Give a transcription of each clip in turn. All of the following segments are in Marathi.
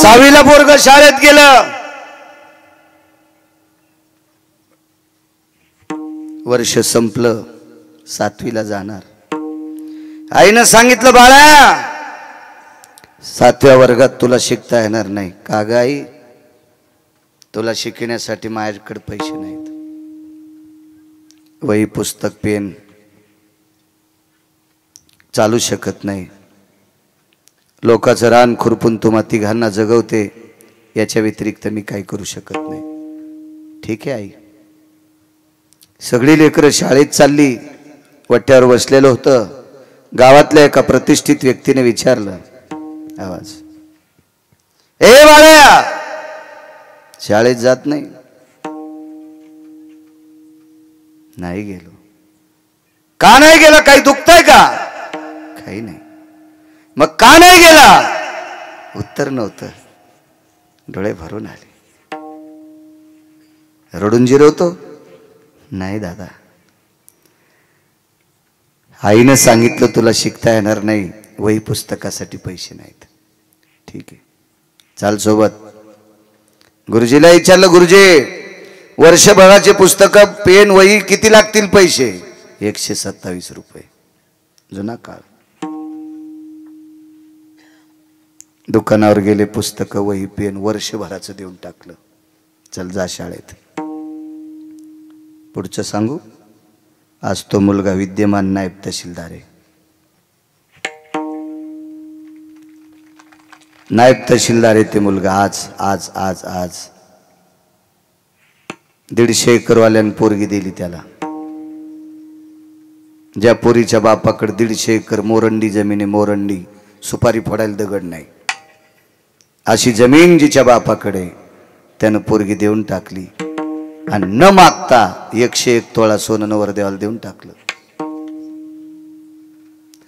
6वीला पोरग शाळेत गेलं, वर्ष संपलं, 7वीला जाणार. आईनं सांगितलं बाळा 7व्या वर्गात तुला शिकता येणार नाही. का ग आई? तुला शिकण्यासाठी माझ्याकडे पैसे नाहीत. वही पुस्तक पेन चालू शकत नाही. लोकांचं रान खुरपून तुम्हा तिघांना जगवते, याच्या व्यतिरिक्त मी काही करू शकत नाही. ठीक आहे आई. सगळी लेकरं शाळेत चालली. वट्यावर बसलेलं होतं. गावातल्या एका प्रतिष्ठित व्यक्तीने विचारलं, आवाज, ए बाळा शाळेत जात नाही? नाही गेलो. का नाही गेला? काही दुखतंय का? काही नाही. मग का नाही गेला? उत्तर नव्हतं. डोळे भरून आले. रडून जिरवतो? नाही दादा, आईनं सांगितलं तुला शिकता येणार नाही, वही पुस्तकासाठी पैसे नाहीत. ठीक आहे, चाल सोबत. गुरुजीला विचारलं, गुरुजी वर्षभराचे पुस्तक पेन वही किती लागतील पैसे? 127 रुपये. जुना काळ. दुकानावर गेले, पुस्तक वही पेन वर्षभराचं देऊन टाकलं. चल जा शाळेत. पुढचं सांगू. आज तो मुलगा विद्यमान नायब तहसीलदार आहे. नायब तहसीलदार आहे ते मुलगा. आज आज आज आज 150 एकरवाल्यानं पोरगी दिली त्याला. ज्या पोरीच्या बापाकडे 150 एकर मोरंडी जमीन आहे, मोरंडी, सुपारी फोडायला दगड नाही, अशी जमीन जिच्या बापाकडे, त्यानं पोरगी देऊन टाकली. आणि न मागता 101 तोळा सोनं नवरदेवाला देऊन टाकलं.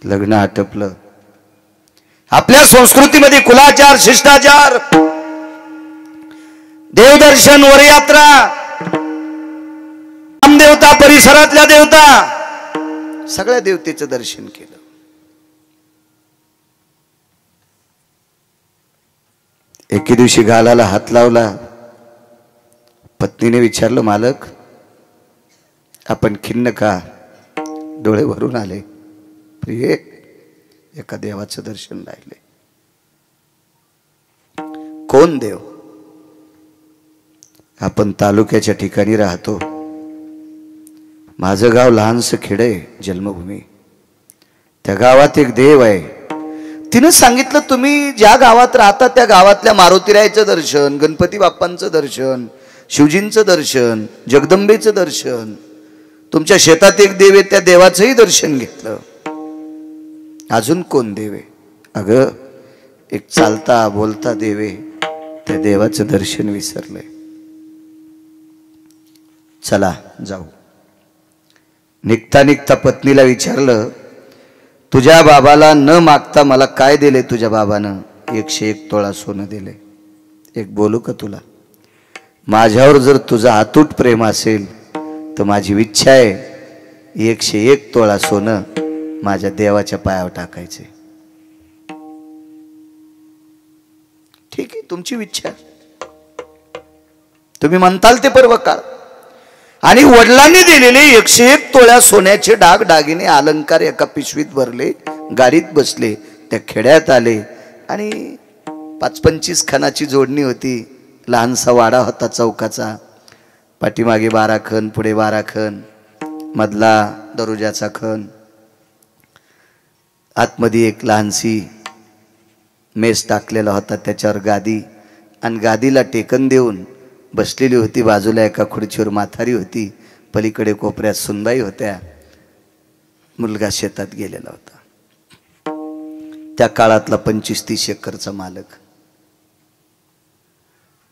लग्न आटपलं. आपल्या संस्कृतीमध्ये कुलाचार, शिष्टाचार, देवदर्शन, वरयात्रा, रामदेवता, परिसरातल्या देवता, सगळ्या देवतेचं दर्शन केलं. एके दिवशी गालाला हात लावला. पत्नीने विचारलं, मालक आपण खिन्न का? डोळे भरून आले. प्रिय, एका देवाचं दर्शन राहिले. कोण देव? आपण तालुक्याच्या ठिकाणी राहतो. माझं गाव लहानसं खेड आहे, जन्मभूमी. त्या गावात एक देव आहे. तिनं सांगितलं, तुम्ही ज्या गावात राहता त्या गावातल्या मारुतीरायाचं दर्शन, गणपती बाप्पांचं दर्शन, शिवजींचं दर्शन, जगदंबेचं दर्शन, तुमच्या शेतात एक देव आहे त्या देवाचंही दर्शन घेतलं. अजून कोण देव आहे? अगं एक चालता बोलता देव आहे, त्या देवाचं दर्शन विसरलंय. चला जाऊ. निघता निघता पत्नीला विचारलं, तुझ्या बाबाला न मागता मला काय दिले तुझ्या बाबानं? 101 तोळा सोनं दिले. एक बोलू का तुला? माझ्यावर जर तुझा अतूट प्रेम असेल तर माझी इच्छा आहे 101 तोळा सोनं माझ्या देवाच्या पायावर टाकायचे. ठीक आहे, तुमची इच्छा, तुम्ही म्हणताल ते पर्व काळ. आणि वडिलांनी दिलेले 101 तोळ्या सोन्याचे डाग दागिने अलंकार एका पिशवीत भरले, गाडीत बसले, त्या खेड्यात आले. आणि 25 खणाची जोडणी होती. लहानसा वाडा होता चौकाचा. पाठीमागे 12 खण, पुढे 12 खण, मधला दरुजाचा खण, आतमध्ये एक लहानसी मेस टाकलेला होता, त्याच्यावर गादी, आणि गादीला टेकन देऊन बसलेली होती. बाजूला एका खुर्चीवर म्हातारी होती, पलीकडे कोपऱ्यात सुनबाई होत्या. मुलगा शेतात गेलेला होता. त्या काळातला 25-30 एकरचा मालक.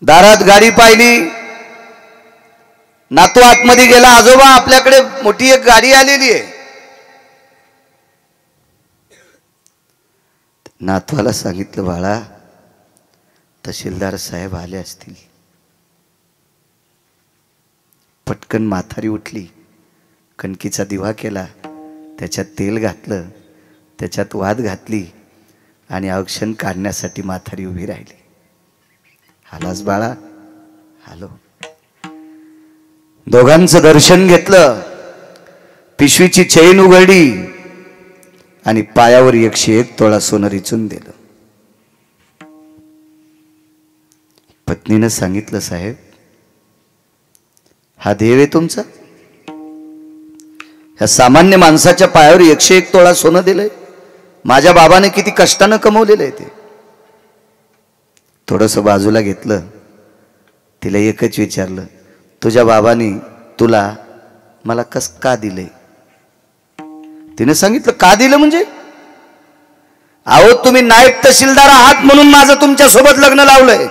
दारात गाडी पाहिली. नातू आतमध्ये गेला, आजोबा आपल्याकडे मोठी एक गाडी आलेली आहे. नातवाला सांगितलं, बाळा तहसीलदार साहेब आले असतील. पटकन म्हातारी उठली, कणकीचा दिवा केला, त्याच्यात तेल घातलं, त्याच्यात वाद घातली आणि औक्षण काढण्यासाठी म्हातारी उभी राहिली. हालास बाळा? हालो. दोघांचं दर्शन घेतलं, पिशवीची चैन उघडली आणि पायावर 101 तोळा सोनं रिचून दिलं. पत्नीनं सांगितलं, साहेब हा देव आहे तुमचा? ह्या सामान्य माणसाच्या पायावर 101 तोळा सोनं दिलंय? माझ्या बाबाने किती कष्टानं कमवलेलं आहे ते. थोडंसं बाजूला घेतलं, तिला एकच विचारलं, तुझ्या बाबाने तुला मला कस का दिलंय? तिने सांगितलं, का दिलं म्हणजे? अहो तुम्ही नायब तहसीलदार आहात म्हणून माझं तुमच्या सोबत लग्न लावलंय.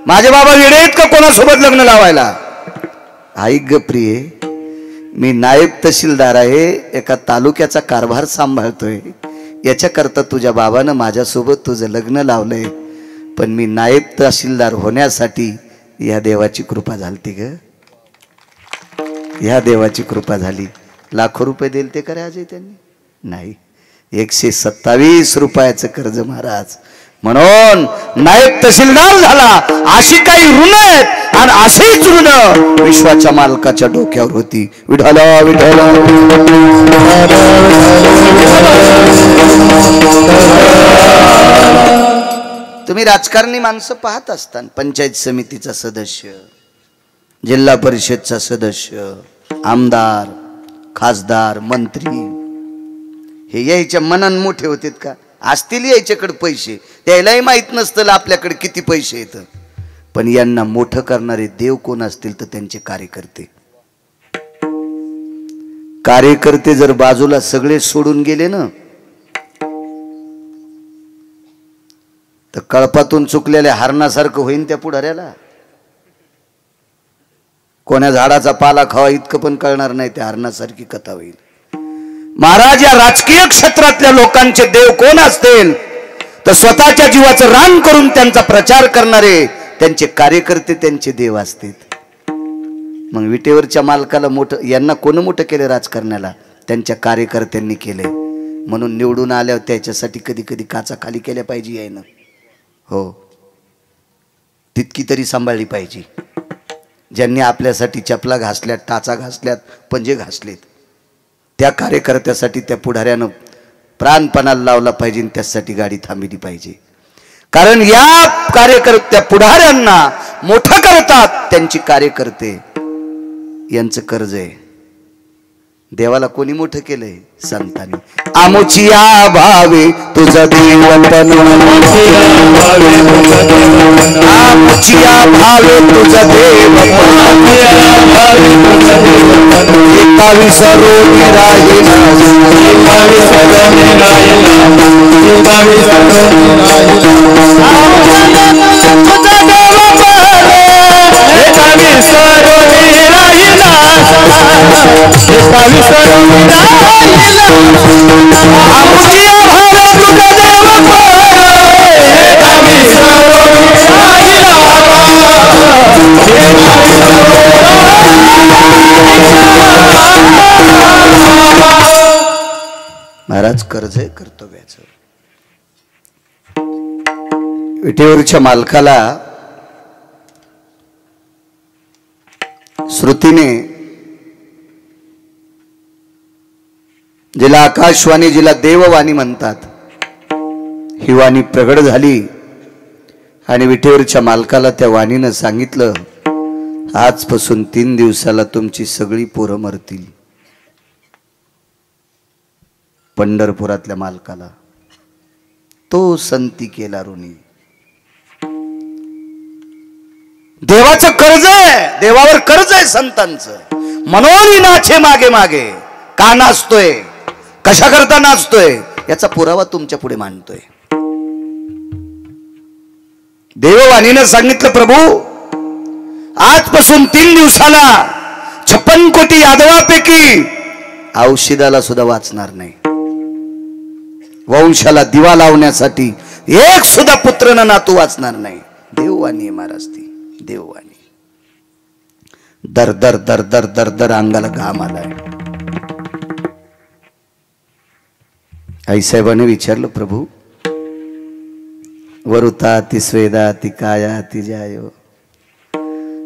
माझे बाबा वेडे आहेत का कोणासोबत लग्न लावायला? ऐक ग प्रिये, मी नायब तहसीलदार आहे, एका तालुक्याचा कारभार सांभाळतोय. याच्याकरता तुझ्या बाबानं माझ्यासोबत तुझं लग्न लावलंय. पण मी नायब तहसीलदार होण्यासाठी या देवाची कृपा झालती ग. या देवाची कृपा झाली. लाखो रुपये दिले ते करे अजय त्यांनी? नाही, 127 रुपयाचं कर्ज महाराज. म्हणून नायब तहसीलदार झाला. अशी काही ऋण आहेत आणि असेच ऋण विश्वाच्या मालकाच्या डोक्यावर होती. विठ्ठल विठ्ठल. तुम्ही राजकारणी माणसं पाहत असताना, पंचायत समितीचा सदस्य, जिल्हा परिषदचा सदस्य, आमदार, खासदार, मंत्री, हे यायच्या मनान मोठे होते का? असतील यायच्याकडे पैसे, त्यालाही माहित नसतं आपल्याकडे किती पैसे येतं. पण यांना मोठं करणारे देव कोण असतील तर त्यांचे कार्यकर्ते. कार्यकर्ते जर बाजूला सगळे सोडून गेले ना, तर कळपातून चुकलेल्या हरणासारखं होईन त्या पुढाऱ्याला. कोण्या झाडाचा पाला खावा इतकं पण कळणार नाही, त्या हरणासारखी कथा होईल. महाराज, या राजकीय क्षेत्रातल्या लोकांचे देव कोण असतील तर स्वतःच्या जीवाचं रान करून त्यांचा प्रचार करणारे त्यांचे कार्यकर्ते त्यांचे देव असतील. मग विटेवरच्या मालकाला मोठं, यांना कोण मोठं केलं राजकारण्याला? त्यांच्या कार्यकर्त्यांनी केले. म्हणून निवडून आल्यावर त्याच्यासाठी कधी कधी काचा खाली केल्या पाहिजे यायनं. हो, तितकी तरी सांभाळली पाहिजे. ज्यांनी आपल्यासाठी चपला घासल्यात, टाचा घासल्यात, पंजे घासलेत, त्या कार्यकर्त्यासाठी त्या पुढाऱ्यानं प्राणपणाला लावला पाहिजे. त्यासाठी गाडी थांबली पाहिजे. कारण या कार्यकर्त्या पुढाऱ्यांना मोठं करतात त्यांची कार्यकर्ते. यांचं कर्ज आहे. देवाला कोणी मोठं केलंय? संतांनी. आमुचिया भावे तुझं देवतन, आमुचिया भावे तुझं देवतन, एका विसरून राहिला, एका विसरून राहिला, एका विसरून राहिला, तुझं देवतन, एका विसरून राहिला, एका विसरून राहिला, आमुचिया भावे तुझं देवतन, एका विसरून राहिला, महाराज कर्ज आहे कर्तव्याचं. विटेवरच्या मालकाला श्रुतीने, जिला आकाशवाणी, जिला देववाणी म्हणतात, ही वाणी प्रगट झाली. आणि विटेवरच्या मालकाला त्या वाणीनं सांगितलं, आजपासून 3 दिवसाला तुमची सगळी पोरं मरतील. पंढरपुरातल्या मालकाला तो संती केला ऋणी. देवाचं कर्ज आहे, देवावर कर्ज आहे संतांचं. म्हणून नाचे मागे मागे. का नाचतोय, कशा करता नाचतोय, याचा पुरावा तुमच्या पुढे मांडतोय. देववाणीनं सांगितलं, प्रभू आजपासून 3 दिवसाला 56 कोटी यादवापैकी औषधाला सुद्धा वाचणार नाही. वंशाला दिवा लावण्यासाठी एक सुद्धा पुत्र न नातू वाचणार नाही. देववाणी महाराज, ती देववाणी. दर दर दर दर दर दर अंगाला घाम आलाय. आईसाहेबांनी विचारलं, प्रभू वरुता ती स्वेदा ती काया ती जायो,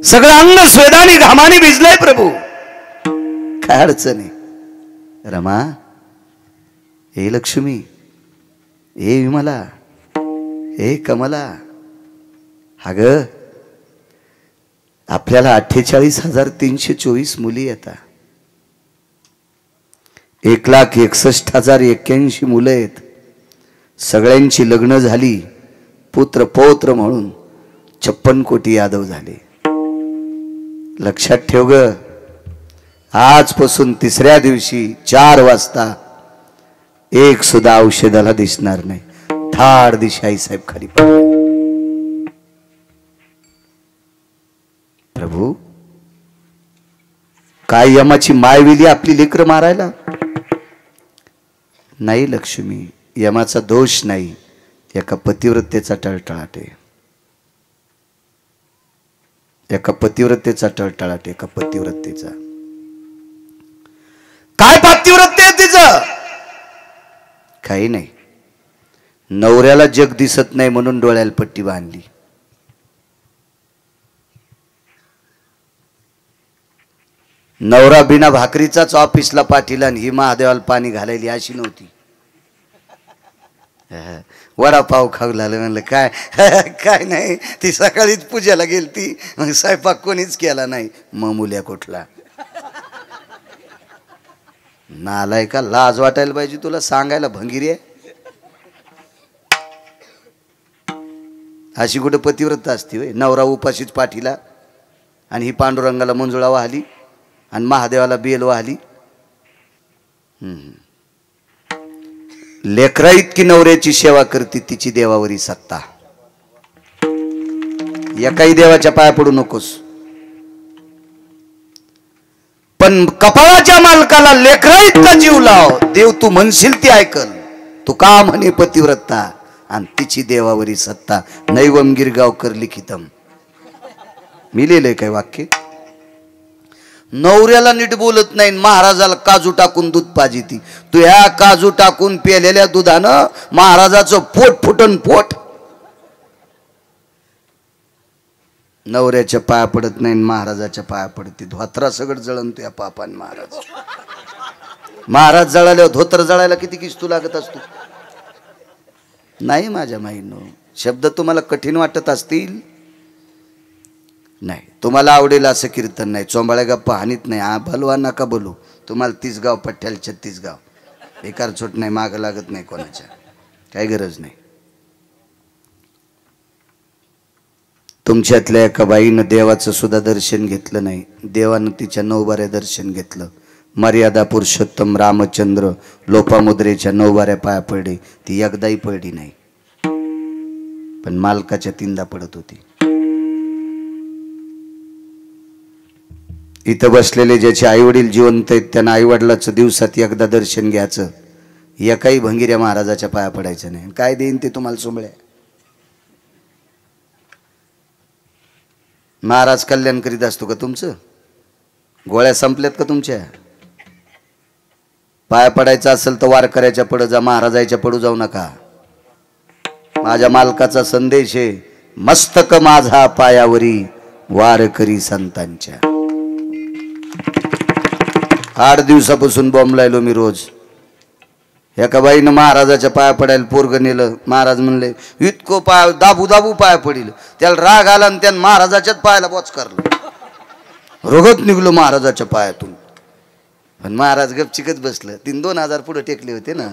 सगळं अंग स्वेदानी घामाने भिजलंय प्रभू. काय अडचण आहे? रमा, हे लक्ष्मी, हे विमला, हे कमला, हा ग आपल्याला 48,324 मुली येतात. 1,61,081 मुलं आहेत. सगळ्यांची लग्न झाली. पुत्र पौत्र म्हणून 56 कोटी यादव झाले. लक्षात ठेव ग, आजपासून तिसऱ्या दिवशी 4 वाजता एक सुद्धा औषधाला दिसणार नाही. थाड दिशा आई साहेब खाली पडले. प्रभू, काय यमाची मायविली आपली लेकर मारायला? नाही लक्ष्मी, यमाचा दोष नाही, एका पतिव्रतेचा टळटळाट आहे. एका पतिव्रतेचा टळटळाट, एका पतिव्रतेचा. काय पतिव्रते आहे तिचं? काही नाही. नवऱ्याला जग दिसत नाही म्हणून डोळ्याला पट्टी बांधली. नवरा बिना भाकरीचाच ऑफिसला पाठीला आणि ही महादेवाला पाणी घालायली अशी नव्हती. वडापाव खाऊ लागलं. म्हणलं काय? काय नाही, ती सकाळीच पूजेला गेलती, मग स्वयंपाक कोणीच केला नाही. मग मुल्या कुठला? नालाय का, लाज वाटायला पाहिजे तुला सांगायला. भंगिरी आहे अशी कुठे पतिव्रत असते होय? नवरा उपाशीच पाठीला आणि ही पांडुरंगाला मंजुळा वाहली आणि महादेवाला बेल वाहली. लेकरा इतकी नवऱ्याची सेवा करते, तिची देवावरी सत्ता. एकाही देवाच्या पाया पडू नकोस. पण कपाळाच्या मालकाला लेकरा इतका जीव लाव, देव तू म्हणशील ती ऐकल. तू का म्हणे पतिव्रता आणि तिची देवावरी सत्ता. नैवम गिरगावकर लिखितम. मी लिहिलंय काय वाक्य? नवऱ्याला नीट बोलत नाही, महाराजाला काजू टाकून दूध पाजिती. तू ह्या काजू टाकून पेलेल्या दुधानं महाराजाचं पोट फुटन पोट. नवऱ्याच्या पाया पडत नाही, महाराजाच्या पाया पडते. धोत्रा सगळं जळण तुया पापान. महाराज जळाल्यावर धोत्र जळायला किती किस्तू लागत असतो? नाही माझ्या माईनो, शब्द तुम्हाला कठीण वाटत असतील. नाही, तुम्हाला आवडेल असं कीर्तन नाही. चोंबाळ्या गप्पा हानीत नाही. भलवा नका बोलू. तुम्हाला 30 गाव पठ्ठ्याला 36 गाव. एकार छोट नाही, माग लागत नाही कोणाच्या, काही गरज नाही. तुमच्यातल्या एका बाईनं देवाचं सुद्धा दर्शन घेतलं नाही. देवानं तिच्या 9 बाऱ्या दर्शन घेतलं. मर्यादा पुरुषोत्तम रामचंद्र लोपामुद्रेच्या 9 बाऱ्या पाया पडले. ती एकदाही पडली नाही, पण मालकाच्या 3दा पडत होती. इथं बसलेले ज्याचे आई वडील जिवंत आहेत त्यांना आई वडिलाचं दिवसात एकदा दर्शन घ्यायचं. एकाही भंगिऱ्या महाराजाच्या पाया पडायचं नाही. काय देईन ते तुम्हाला सोमळ्या. महाराज कल्याण करीत असतो का तुमचं? गोळ्या संपल्यात का तुमच्या? पाया पडायचं असेल तर वारकऱ्याच्या पड जा, महाराजाच्या पडू जाऊ नका. माझ्या मालकाचा संदेश आहे, मस्तक माझा पायावरी वारकरी संतांच्या. 8 दिवसापासून बॉम्बलायलो मी रोज. एका बाईनं महाराजाच्या पाया पडायला पोरग नेलं. महाराज म्हणले इतकं पाय दाबू दाबू पाया पडिल. त्याला राग आला आणि त्यानं महाराजाच्याच पायाला बोच करलं. रोगत निघलो महाराजाच्या पायातून. पण महाराज गपचिकच बसलं. 3-2,000 पुढे टेकले होते ना,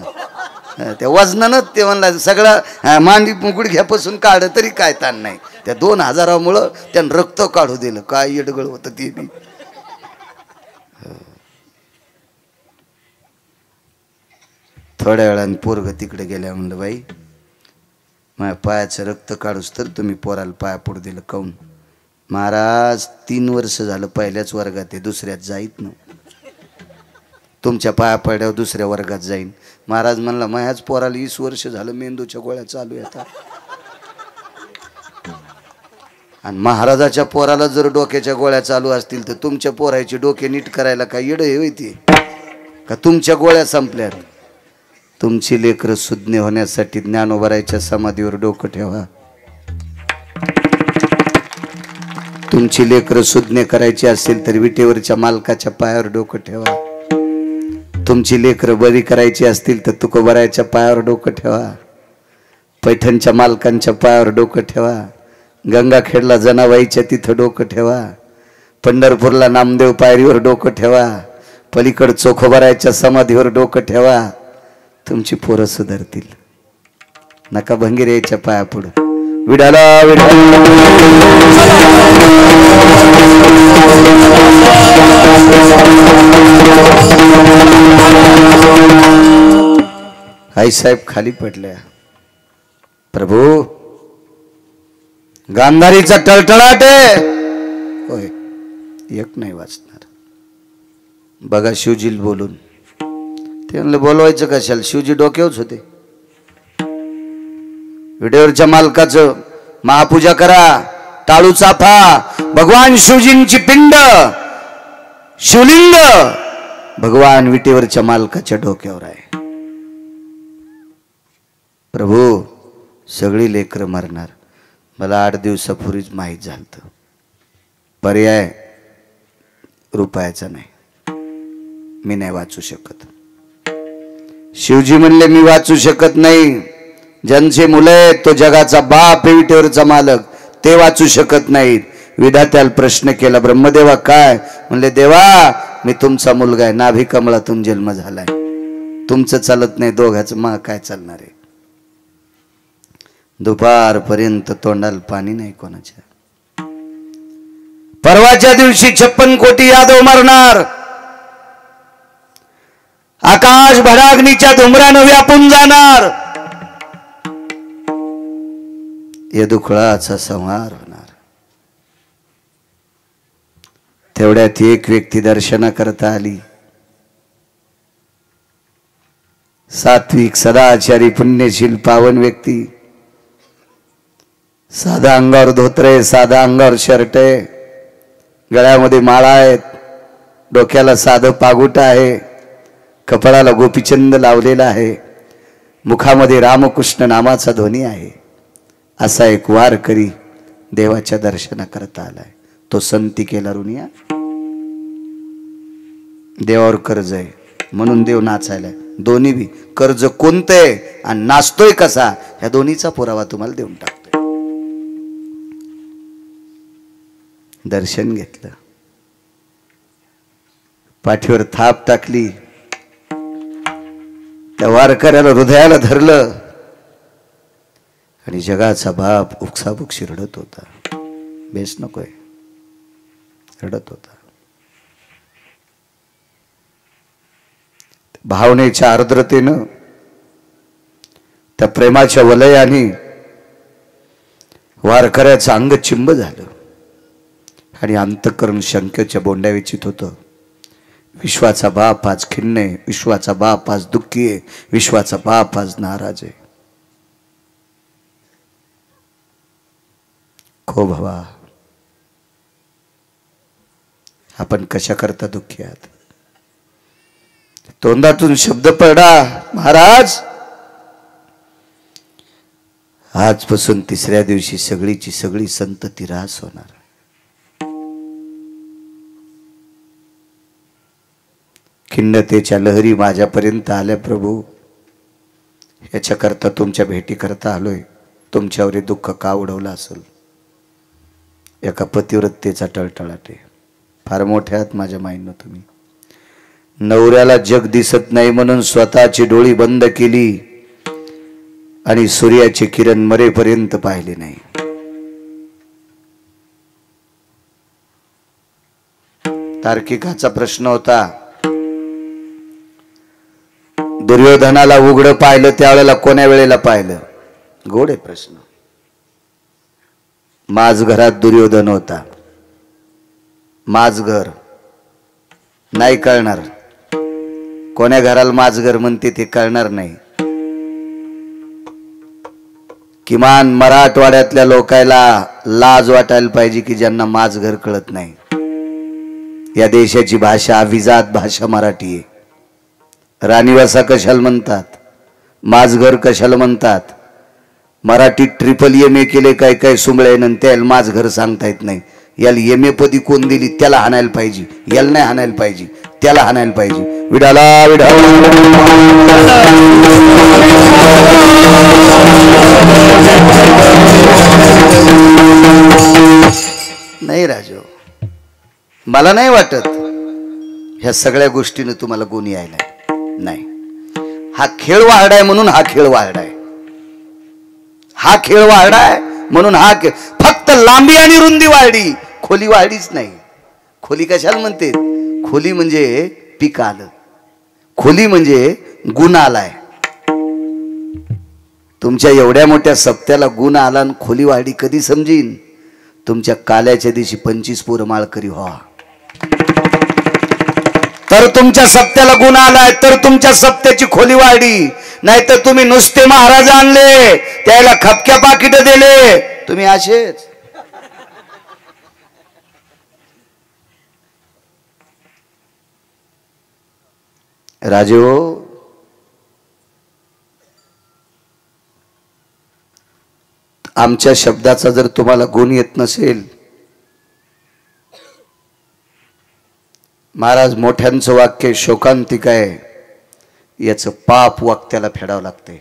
त्या वजनानं ते म्हणलं सगळं मांडी गुडघ्यापासून काढ तरी काय ताण नाही. त्या 2,000मुळं त्यानं रक्त काढू दिलं. काय येडगळ होतं ते बी. थोड्या वेळाने पोरग तिकडे गेल्या. म्हणलं बाई माझ्या पायाचं रक्त काढूस तर तुम्ही पोराला पाया पडू दिलं काऊन? महाराज 3 वर्ष झालं पहिल्याच वर्गात आहे, दुसऱ्यात जाईत ना. तुमच्या पाया पडल्यावर दुसऱ्या वर्गात जाईन. महाराज म्हणला माझ्याच पोराला 20 वर्ष झालं मेंदूच्या गोळ्या चालू येतात. आणि महाराजाच्या पोराला जर डोक्याच्या गोळ्या चालू असतील तर तुमच्या पोराची डोके नीट करायला काय येडं हे होती का? तुमच्या गोळ्या संपल्यात. तुमची लेकरं सुज्ञ होण्यासाठी ज्ञानोबारायच्या समाधीवर डोकं ठेवा. तुमची लेकरं सुज्ञ करायची असेल तर विटेवरच्या मालकाच्या पायावर डोकं ठेवा. तुमची लेकरं बरी करायची असतील तर तुकोबारायच्या पायावर डोकं ठेवा. पैठणच्या मालकांच्या पायावर डोकं ठेवा. गंगाखेडला जनाबाईच्या तिथं डोकं ठेवा. पंढरपूरला नामदेव पायरीवर डोकं ठेवा. पलीकड चोखोबारायच्या समाधीवर डोकं ठेवा. तुमची पोरं सुधारतील. नका भंगीरेच्या पाया पुढं. विडाला आई साहेब खाली पडल्या. प्रभू गांधारीचा टळटळाट आहे. होय, एक नाही वाचणार. बघा शिवजीला बोलून. ते म्हणले बोलवायचं कशाला, शिवजी डोक्यावरच होते. विटेवरच्या मालकाचं महापूजा करा. टाळू चाफा भगवान शिवजींची पिंड शिवलिंग भगवान विटेवरच्या मालकाच्या डोक्यावर आहे. प्रभू सगळी लेकरं मरणार. मला 8 दिवसापूर्वीच माहीत झालं. पर्याय रुपयाचा नाही. मी नाही वाचू शकत. शिवजी म्हणले मी वाचू शकत नाही. ज्यांचे मुलं आहेत तो जगाचा बाप आहे, विटेवरचा मालक, ते वाचू शकत नाहीत. विधात्याला प्रश्न केला, ब्रह्मदेवा काय? म्हणले देवा मी तुमचा मुलगा आहे. नाभी कमळातून जन्म झालाय. तुमचं चालत नाही, दोघांचं मा काय चालणार आहे? दुपारपर्यंत तोंडाला पाणी नाही कोणाच्या. परवाच्या दिवशी 56 कोटी यादव मरणार. आकाश भडाग्नीच्या धुमरानं व्यापून जाणार. यदुकुळाचा संहार होणार. तेवढ्यात एक व्यक्ती दर्शनाकरता आली. सात्विक सदाचारी पुण्यशील पावन व्यक्ती. साधा अंगावर धोतर आहे, साधा अंगावर शर्ट आहे, गळ्यामध्ये माळा आहेत, डोक्याला साधं पागुट आहे, कपाळाला गोपीचंद लावलेला आहे, मुखामध्ये रामकृष्ण नामाचा ध्वनी आहे. असा एक वारकरी देवाच्या दर्शनाकरता आलाय. तो संती केला रुनिया. देवावर कर्ज आहे म्हणून देव नाचायलाय. दोन्ही बी कर्ज कोणतंय आणि नाचतोय कसा ह्या दोन्हीचा पुरावा तुम्हाला देऊन टाकतोय. दर्शन घेतलं, पाठीवर थाप टाकली, त्या वारकऱ्याला हृदयाला धरलं आणि जगाचा बाप उकसाबुकशी रडत होता. बेस नकोय, रडत होता. भावनेच्या आर्द्रतेनं, त्या प्रेमाच्या वलयाने वारकऱ्याचं अंग चिंब झालं आणि अंतःकरण शंकेच्या बोंड्या विचित होतं. विश्वाचा बाप आज खिन्न आहे, विश्वाचा बाप आज दुःखी आहे, विश्वाचा बाप आज नाराज आहे. खो भवा, आपण कशा करता दुःखी आहात? तोंडातून शब्द पडा, महाराज आजपासून 3ऱ्या दिवशी सगळीची सगळी संतती ऱ्हास होणार. खिन्नतेच्या लहरी माझ्यापर्यंत आल्या प्रभू. याच्याकरता तुमच्या भेटी करता आलोय. तुमच्यावर हे दुःख का उडवलं असेल? एका पतिव्रतेचा टळटळाट आहे. फार मोठ्या आहात माझ्या माईनं तुम्ही. नवऱ्याला जग दिसत नाही म्हणून स्वतःची डोळी बंद केली आणि सूर्याचे किरण मरेपर्यंत पाहिले नाही. तार्किकाचा प्रश्न होता, दुर्योधनाला उघड पाहिलं त्यावेळेला कोण्या वेळेला पाहिलं? गोड आहे प्रश्न. माझ घरात दुर्योधन होता. माझ घर नाही कळणार. कोण्या घराला माझ घर म्हणते ते कळणार नाही. किमान मराठवाड्यातल्या लोकायला लाज वाटायला पाहिजे की ज्यांना माझ घर कळत नाही. या देशाची भाषा अभिजात भाषा मराठी आहे. राणीवासा कशाला म्हणतात, माझ घर कशाला म्हणतात. मराठीत ट्रिपल MA केले काय काय सुंबळे त्याला माझ घर सांगता येत नाही. याला एम पदी कोण दिली त्याला हाणायला पाहिजे, याला नाही हाणायला पाहिजे, त्याला हाणायला पाहिजे. विडाला विडा नाही राजू, मला नाही वाटत ह्या सगळ्या गोष्टीने तुम्हाला गुण यायला नाही. हा खेळ वाढाय म्हणून हा खेळ वाढाय, हा खेळ वाढाय म्हणून हा खेळ. फक्त लांबी आणि रुंदी वाढली, खोली वाढलीच नाही. खोली कशाला म्हणते? खोली म्हणजे पीक आलं, खोली म्हणजे गुण आलाय. तुमच्या एवढ्या मोठ्या सप्त्याला गुण आला आणि खोली वाढली कधी समजीन? तुमच्या काल्याच्या दिवशी 25 पोरं माळकरी व्हा, तर तुमच्या सप्त्याला गुण आलाय, तर तुमच्या सप्त्याची खोली वाढली. नाहीतर तुम्ही नुसते महाराज आणले, त्याला खपक्या पाकिट दिले, तुम्ही असेच. राजो, आमच्या शब्दाचा जर तुम्हाला गुण येत नसेल, महाराज मोठ्यांचं वाक्य शोकांतिक आहे, याचं पाप वाक्याला फेडावं लागते.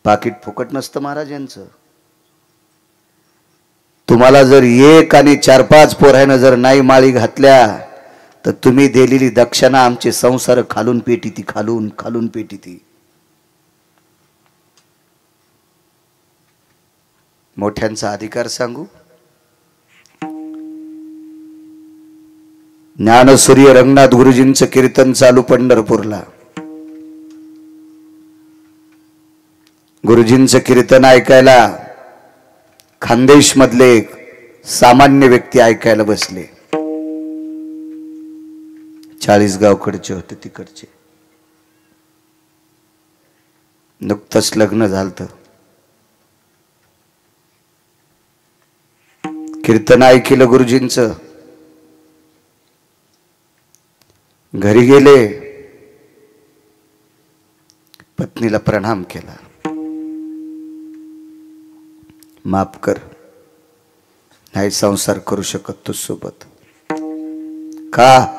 पाकिट फुकट नसतं महाराज यांचं. तुम्हाला जर 1 आणि 4-5 पोरानं जर नाही माळी घातल्या, तर तुम्ही दिलेली दक्षिणा आमचे संसार खालून पेटी ती, खालून खालून पेटी ती. मोठ्यांचा अधिकार सांगू? ज्ञानसूर्य रंगनाथ गुरुजींचं कीर्तन चालू पंढरपूरला. गुरुजींचं कीर्तन ऐकायला खानदेश मधले सामान्य व्यक्ती ऐकायला बसले. 40 गावकडचे होते तिकडचे. नुकतंच लग्न झालं. कीर्तन ऐकलं गुरुजींचं, घरी गेले, पत्नीला प्रणाम केला. माफ कर, नाही संसार करू शकत तू सोबत. का?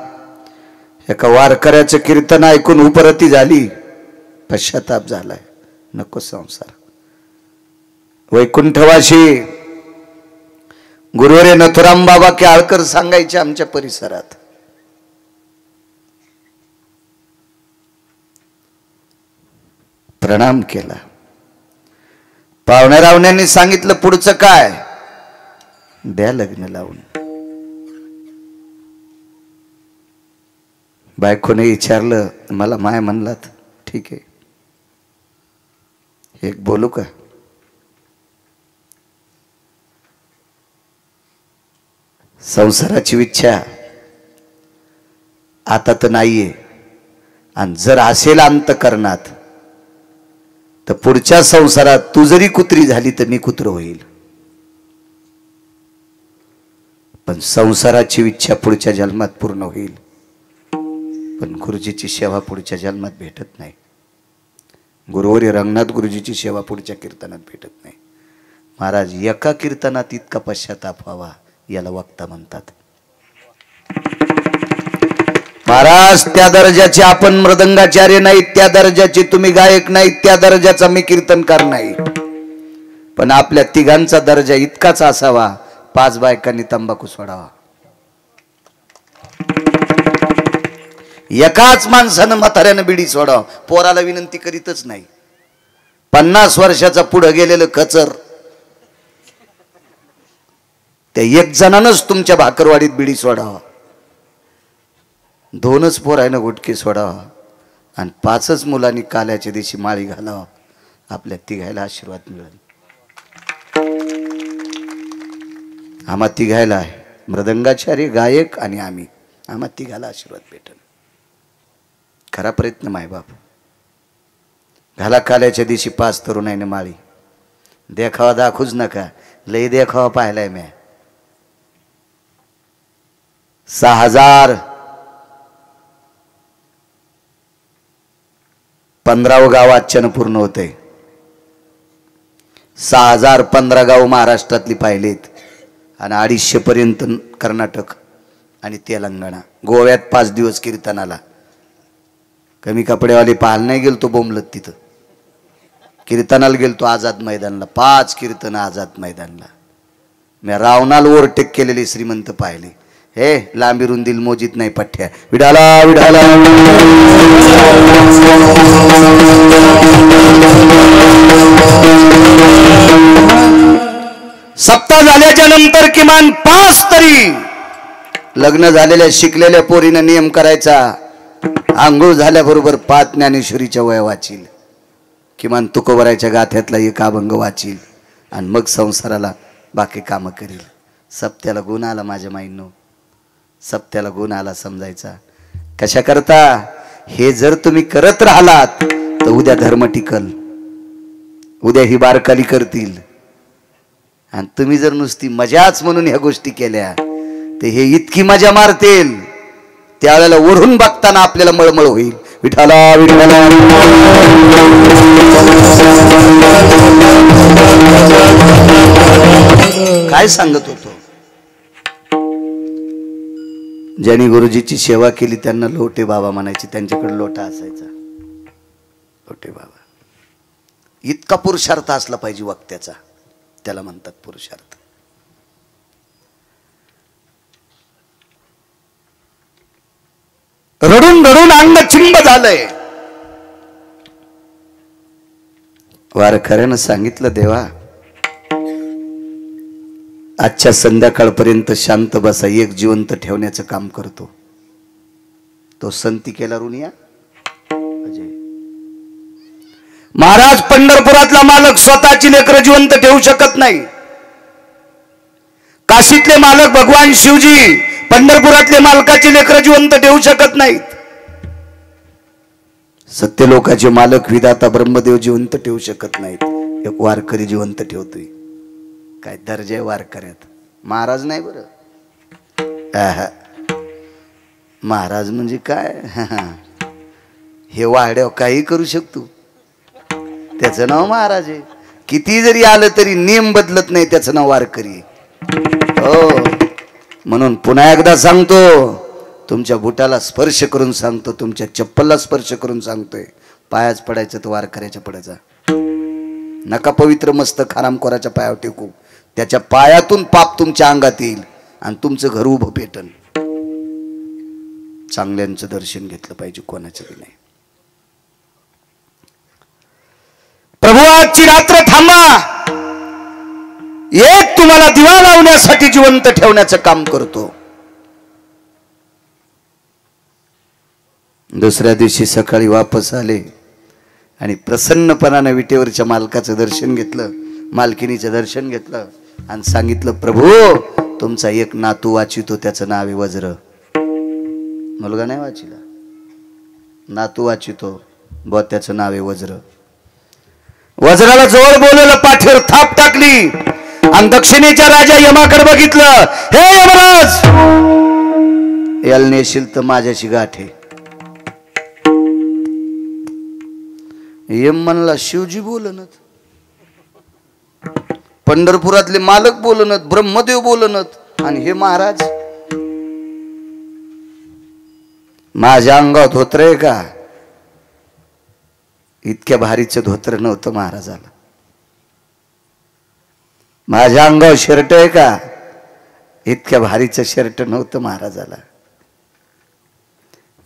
एका वारकऱ्याचं कीर्तन ऐकून उपरती झाली, पश्चाताप झालाय, नको संसार. वैकुंठवाशी गुरुवरे नथुराम बाबा केळकर सांगायचे आमच्या परिसरात, प्रणाम केला. पाहुण्या रावण्यांनी सांगितलं पुढचं काय? द्या लग्न लावून. बायकोने विचारलं, मला माय म्हणलात, ठीक आहे, एक बोलू का? संसाराची इच्छा आता तर नाहीये, आणि जर असेल अंतकरणात तर पुढच्या संसारात तू जरी कुत्री झाली तर मी कुत्र होईल. पण संसाराची इच्छा पुढच्या जन्मात पूर्ण होईल, पण गुरुजीची सेवा पुढच्या जन्मात भेटत नाही. गुरुवरी रंगनाथ गुरुजीची सेवा पुढच्या कीर्तनात भेटत नाही. महाराज, एका कीर्तनात इतका पश्चाताप व्हावा याला वक्ता म्हणतात. महाराज, त्या दर्जाचे आपण मृदंगाचार्य नाही, त्या दर्जाचे तुम्ही गायक नाही, त्या दर्जाचा मी कीर्तनकार नाही, पण आपल्या तिघांचा दर्जा इतकाच असावा, 5 बायकांनी तंबाखू सोडावा. एकाच माणसानं म्हाताऱ्यानं बिडी सोडाव, पोराला विनंती करीतच नाही. 50 वर्षाचा पुढे गेलेलं कचर, त्या 1 जणानंच तुमच्या भाकरवाडीत बिडी सोडावा, 2च पोरानं गुटके सोडावा, आणि 5च मुलांनी काल्याच्या दिवशी माळी घालावा. आपल्या तिघायला आशीर्वाद मिळेल. आम्हा तिघायला आहे, मृदंगाचार्य, गायक आणि आम्ही, आम्हा तिघाला आशीर्वाद भेटेल. खरा प्रयत्न मायबाप. घाला काल्याच्या दिवशी 5 तरुणाईने माळी. देखावा दाखवूच नका, लय देखावा पाहिलाय मी. 6015 गाव आजच्यानं पूर्ण होते. 6000 15 गाव महाराष्ट्रातली पाहिलेत आणि 250 पर्यंत कर्नाटक आणि तेलंगणा. गोव्यात 5 दिवस कीर्तनाला. कमी कपडेवाले पाहायला नाही गेलतो बोंबलत, तिथं कीर्तनाला गेलतो आझाद मैदानला. 5 कीर्तन आझाद मैदानला. मी रावणाला ओव्हरटेक केलेले श्रीमंत पाहिले. हे लांबी रुंदील मोजीत नाही पठ्ठ्या. विडाला विडाला सप्ताह झाल्याच्या नंतर किमान 5 तरी लग्न झालेल्या शिकलेल्या पोरीनं नियम करायचा. आंघोळ झाल्याबरोबर 5 ज्ञानेश्वरीच्या वया वाचील, किमान तुकोबरायच्या गाथ्यातला एक अभंग वाचील आणि मग संसाराला बाकी कामं करील. सप्त्याला गुण आला माझ्या माईंनो, सप्त्याला गुण आला समजायचा. कशा करता? हे जर तुम्ही करत राहिलात तर उद्या धर्म टिकल, उद्या ही बारकाली करतील. आणि तुम्ही जर नुसती मजाच म्हणून ह्या गोष्टी केल्या तर हे इतकी मजा मारतील, त्यावेळेला ओढून बघताना आपल्याला मळमळ होईल. विठाला विठाला काय सांगत होतो? ज्यांनी गुरुजीची सेवा केली त्यांना लोटे बाबा म्हणायचे. त्यांच्याकडे लोटा असायचा, लोटे बाबा. इतका पुरुषार्थ असला पाहिजे वक्त्याचा, त्याला म्हणतात पुरुषार्थ. रडून रडून अंग चिंब झालंय. वारकऱ्यानं सांगितलं, देवा आजच्या संध्याकाळपर्यंत शांत बसा, एक जिवंत ठेवण्याचं काम करतो. तो संती केला रुनिया अजय महाराज. पंढरपुरातला मालक स्वतःची लेकरं जिवंत ठेवू शकत नाही. काशीतले मालक भगवान शिवजी पंढरपुरातले मालकाची लेकरं जिवंत ठेवू शकत नाहीत. सत्य लोकाचे मालक विधाता ब्रह्मदेव जिवंत ठेवू शकत नाहीत. एक वारकरी जिवंत ठेवतोय. काय दर्जा आहे वारकऱ्यात. महाराज नाही बरं, महाराज म्हणजे काय, हे वाड्यावर काही करू शकतो, त्याचं नाव महाराज आहे. किती जरी आलं तरी नियम बदलत नाही, त्याचं नाव वारकरी. हो, म्हणून पुन्हा एकदा सांगतो, तुमच्या बुटाला स्पर्श करून सांगतो, तुमच्या चप्पलला स्पर्श करून सांगतोय, पायाच पडायचं तर वारकऱ्याच्या पडायचा. नका पवित्र मस्तक हरामखोराच्या पायावर टेकू. त्याच्या पायातून पाप तुमच्या अंगात येईल आणि तुमचं घर उभं पेटन. चांगल्यांचं दर्शन घेतलं पाहिजे, कोणाचं बी नाही. प्रभू आजची रात्र थांबा, एक तुम्हाला दिवा लावण्यासाठी जिवंत ठेवण्याचं काम करतो. दुसऱ्या दिवशी सकाळी वापस आले आणि प्रसन्नपणाने विटेवरच्या मालकाचं दर्शन घेतलं, मालकिनीचं दर्शन घेतलं आणि सांगितलं, प्रभू तुमचा एक नातू वाचितो, त्याचं नाव आहे वज्र. मुलगा नाही वाचिला, नातू वाचितो, ब त्याचं नाव आहे वज्र. वज्राला जवळ बोलवलं, पाठीवर थाप टाकली आणि दक्षिणेच्या राजा यमाकडे बघितलं. हे यमराज, याला नेशील तर माझ्याशी गाठे. यम म्हणला, शिवजी बोलनत, पंढरपुरातले मालक बोलनत, ब्रह्मदेव बोलनत, आणि हे महाराज. माझ्या अंगावर धोत्र आहे का? इतक्या भारीचं धोत्र नव्हतं महाराजाला. माझ्या अंगावर शर्ट आहे का? इतक्या भारीचं शर्ट नव्हतं महाराजाला.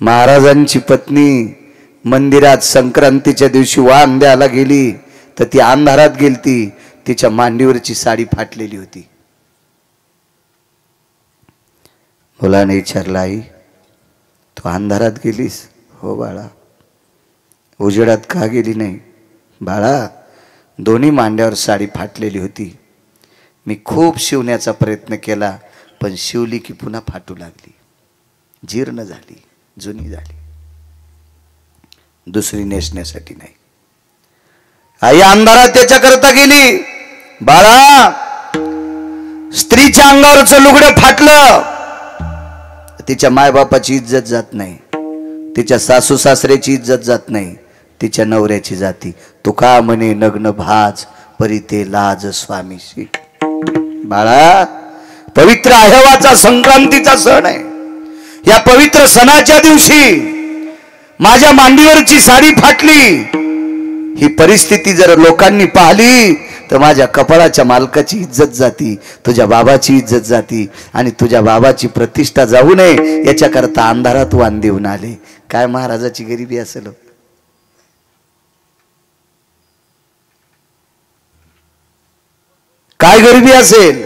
महाराजांची पत्नी मंदिरात संक्रांतीच्या दिवशी वाण द्यायला गेली तर ती अंधारात गेलती. तिच्या मांडीवरची साडी फाटलेली होती. मुलाने विचारलं, आई तू अंधारात गेलीस? हो बाळा. उजेडात का गेली नाही? बाळा, दोन्ही मांड्यावर साडी फाटलेली होती. मी खूप शिवण्याचा प्रयत्न केला, पण शिवली की पुन्हा फाटू लागली, जीर्ण झाली, जुनी झाली. दुसरी नेसण्यासाठी नाही. आई अंधारात त्याच्याकरता गेली. बाळा, स्त्रीच्या अंगावरचं लुगडं फाटलं, तिच्या मायबापाची इज्जत जात नाही, तिच्या सासू सासऱ्याची इज्जत जात नाही, तिच्या नवऱ्याची जाती. तुका म्हणे नग्न भाज परी ते लाज स्वामीशी. बाळा, पवित्र आह्यावाचा संक्रांतीचा सण आहे. या पवित्र सणाच्या दिवशी माझ्या मांडीवरची साडी फाटली ही परिस्थिती जर लोकांनी पाहिली तर माझ्या कपाळाच्या मालकाची इज्जत जाती, तुझ्या बाबाची इज्जत जाती आणि तुझ्या बाबाची प्रतिष्ठा जाऊ नये याच्याकरता अंधारात वाण देऊन आले. काय महाराजाची गरिबी असेल. काय गरिबी असेल,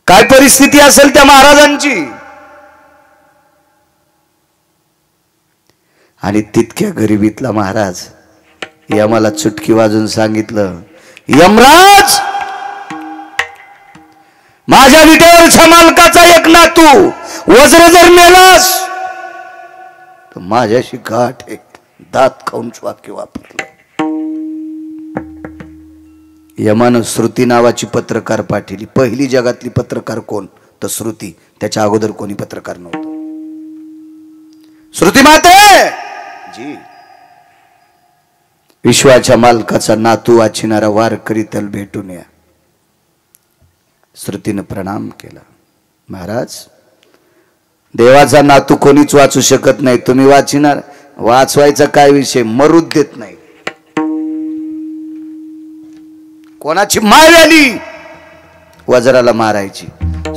काय परिस्थिती असेल त्या महाराजांची. आणि तितक्या गरिबीतला महाराज यमाला चुटकी वाजून सांगितलं, यमराज, माझ्या विटेवरच्या मालकाचा एक नातू वज्र जर मेलास तर माझ्याशी गाठ आहे. दात खाऊन वाक्य वापरलं. यमानं श्रुती नावाची पत्रकार पाठवली. पहिली जगातली पत्रकार कोण तर श्रुती. त्याच्या अगोदर कोणी पत्रकार नव्हतं. श्रुती माते जी, विश्वाच्या मालकाचा नातू वाचिणारा वारकरी त्याला भेटून या. श्रुतीनं प्रणाम केला. महाराज, देवाचा नातू कोणीच वाचू शकत नाही, तुम्ही वाचिणार. वाचवायचा काय विषय, मरूच देत नाही. कोणाची माय आली वज्राला मारायची.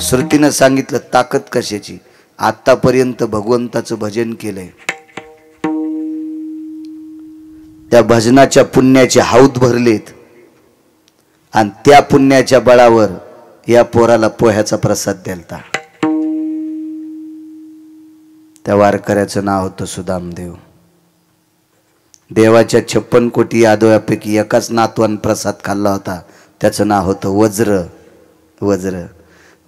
श्रुतीनं सांगितलं, ताकद कशाची, आतापर्यंत भगवंताचं भजन केलंय, त्या भजनाच्या पुण्याचे हौद भरलेत आणि त्या पुण्याच्या बळावर या पोराला पोह्याचा प्रसाद द्यालता. त्या वारकऱ्याचं नाव होतं सुदामदेव. देवाच्या 56 कोटी यादवापैकी एकाच नातवान प्रसाद खाल्ला होता, त्याचं नाव होतं वज्र. वज्र.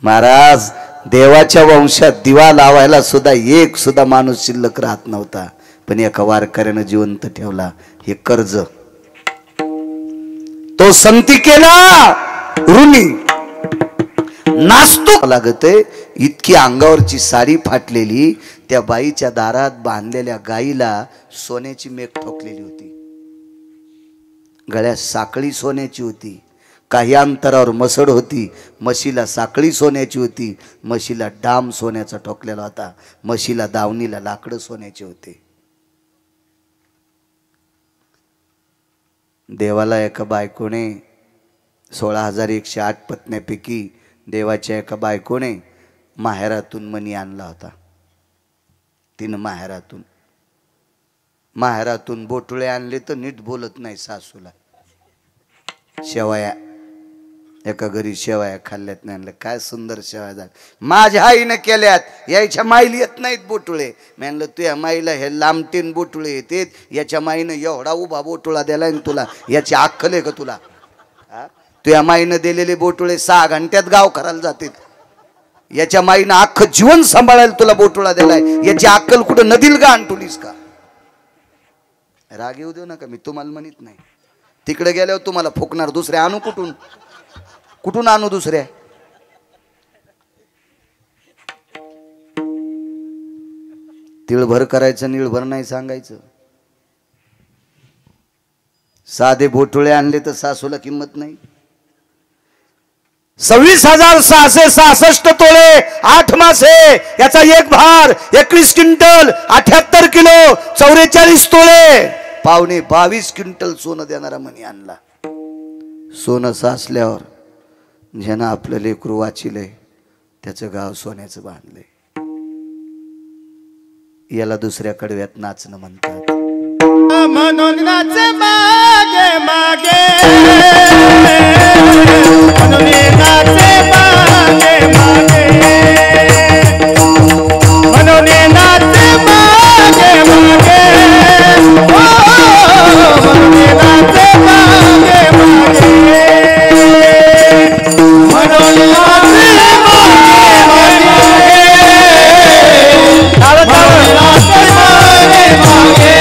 महाराज, देवाच्या वंशात दिवा लावायला सुद्धा एक सुद्धा माणूस शिल्लक राहत नव्हता, पण एका वारकऱ्यानं जिवंत ठेवला. हे कर्ज तो संती केला ऋणी नाचतो लागते. इतकी अंगावरची साडी फाटलेली, त्या बाईच्या दारात बांधलेल्या गाईला सोन्याची मेख ठोकलेली होती. गळ्यात साखळी सोन्याची होती. काही अंतरावर मसड होती, म्हशीला साखळी सोन्याची होती. म्हशीला डाम सोन्याचा ठोकलेला होता. म्हशीला दावणीला लाकडं सोन्याचे होते. देवाला एका बायकोने 16,108 पत्न्यापैकी देवाच्या एका बायकोने माहेरातून मणी आणला होता. तिनं माहेरातून बोटुळे आणले तर नीट बोलत नाही सासूला. शेवया एका घरी शेवया खाल्ल्यात नाही आणलं. काय सुंदर शेवया झाल्या, माझ्या आईनं केल्यात, याच्या माईला येत नाहीत बोटुळे. म्हणलं तुझ्या माईला हे लांबटीन बोटुळे येतेत, याच्या माईनं एवढा उभा बोटुळा दिलाय ना तुला, याची अक्कल आहे का तुला? तुझ्या माईनं दिलेले बोटुळे 6 घंट्यात गाव करायला जातात. याच्या माईनं अख्खं जीवन सांभाळायला तुला बोटुळा दिलाय, याची अक्कल कुठं नदील का आणतुलीस का? राग येऊ देऊ नका, मी तुम्हाला म्हणत नाही. तिकडे गेल्यावर तुम्हाला फुकणार. दुसऱ्या आणू कुठून आणू दुसऱ्या? तिळभर करायचं, निळभर नाही सांगायचं. साधे बोटुळे आणले तर सासूला किंमत नाही. 26,666 तोळे 8 मासे, याचा एक भार 21 क्विंटल 78 किलो 44 तोळे, पावणे 22 क्विंटल सोनं देणारा मणी आणला. सोनं साचल्यावर ज्यानं आपलं लेकरू वाचिलंय त्याचं गाव सोन्याचं बांधलंय. याला दुसऱ्या कडव्यात नाचणं म्हणतात. म्हणून नाचे मागे मागे, म्हणून नाचे मागे मागे, म्हणून नाचे मागे मागे, म्हणून नाचे मागे मागे, म्हणून नाचे मागे मागे,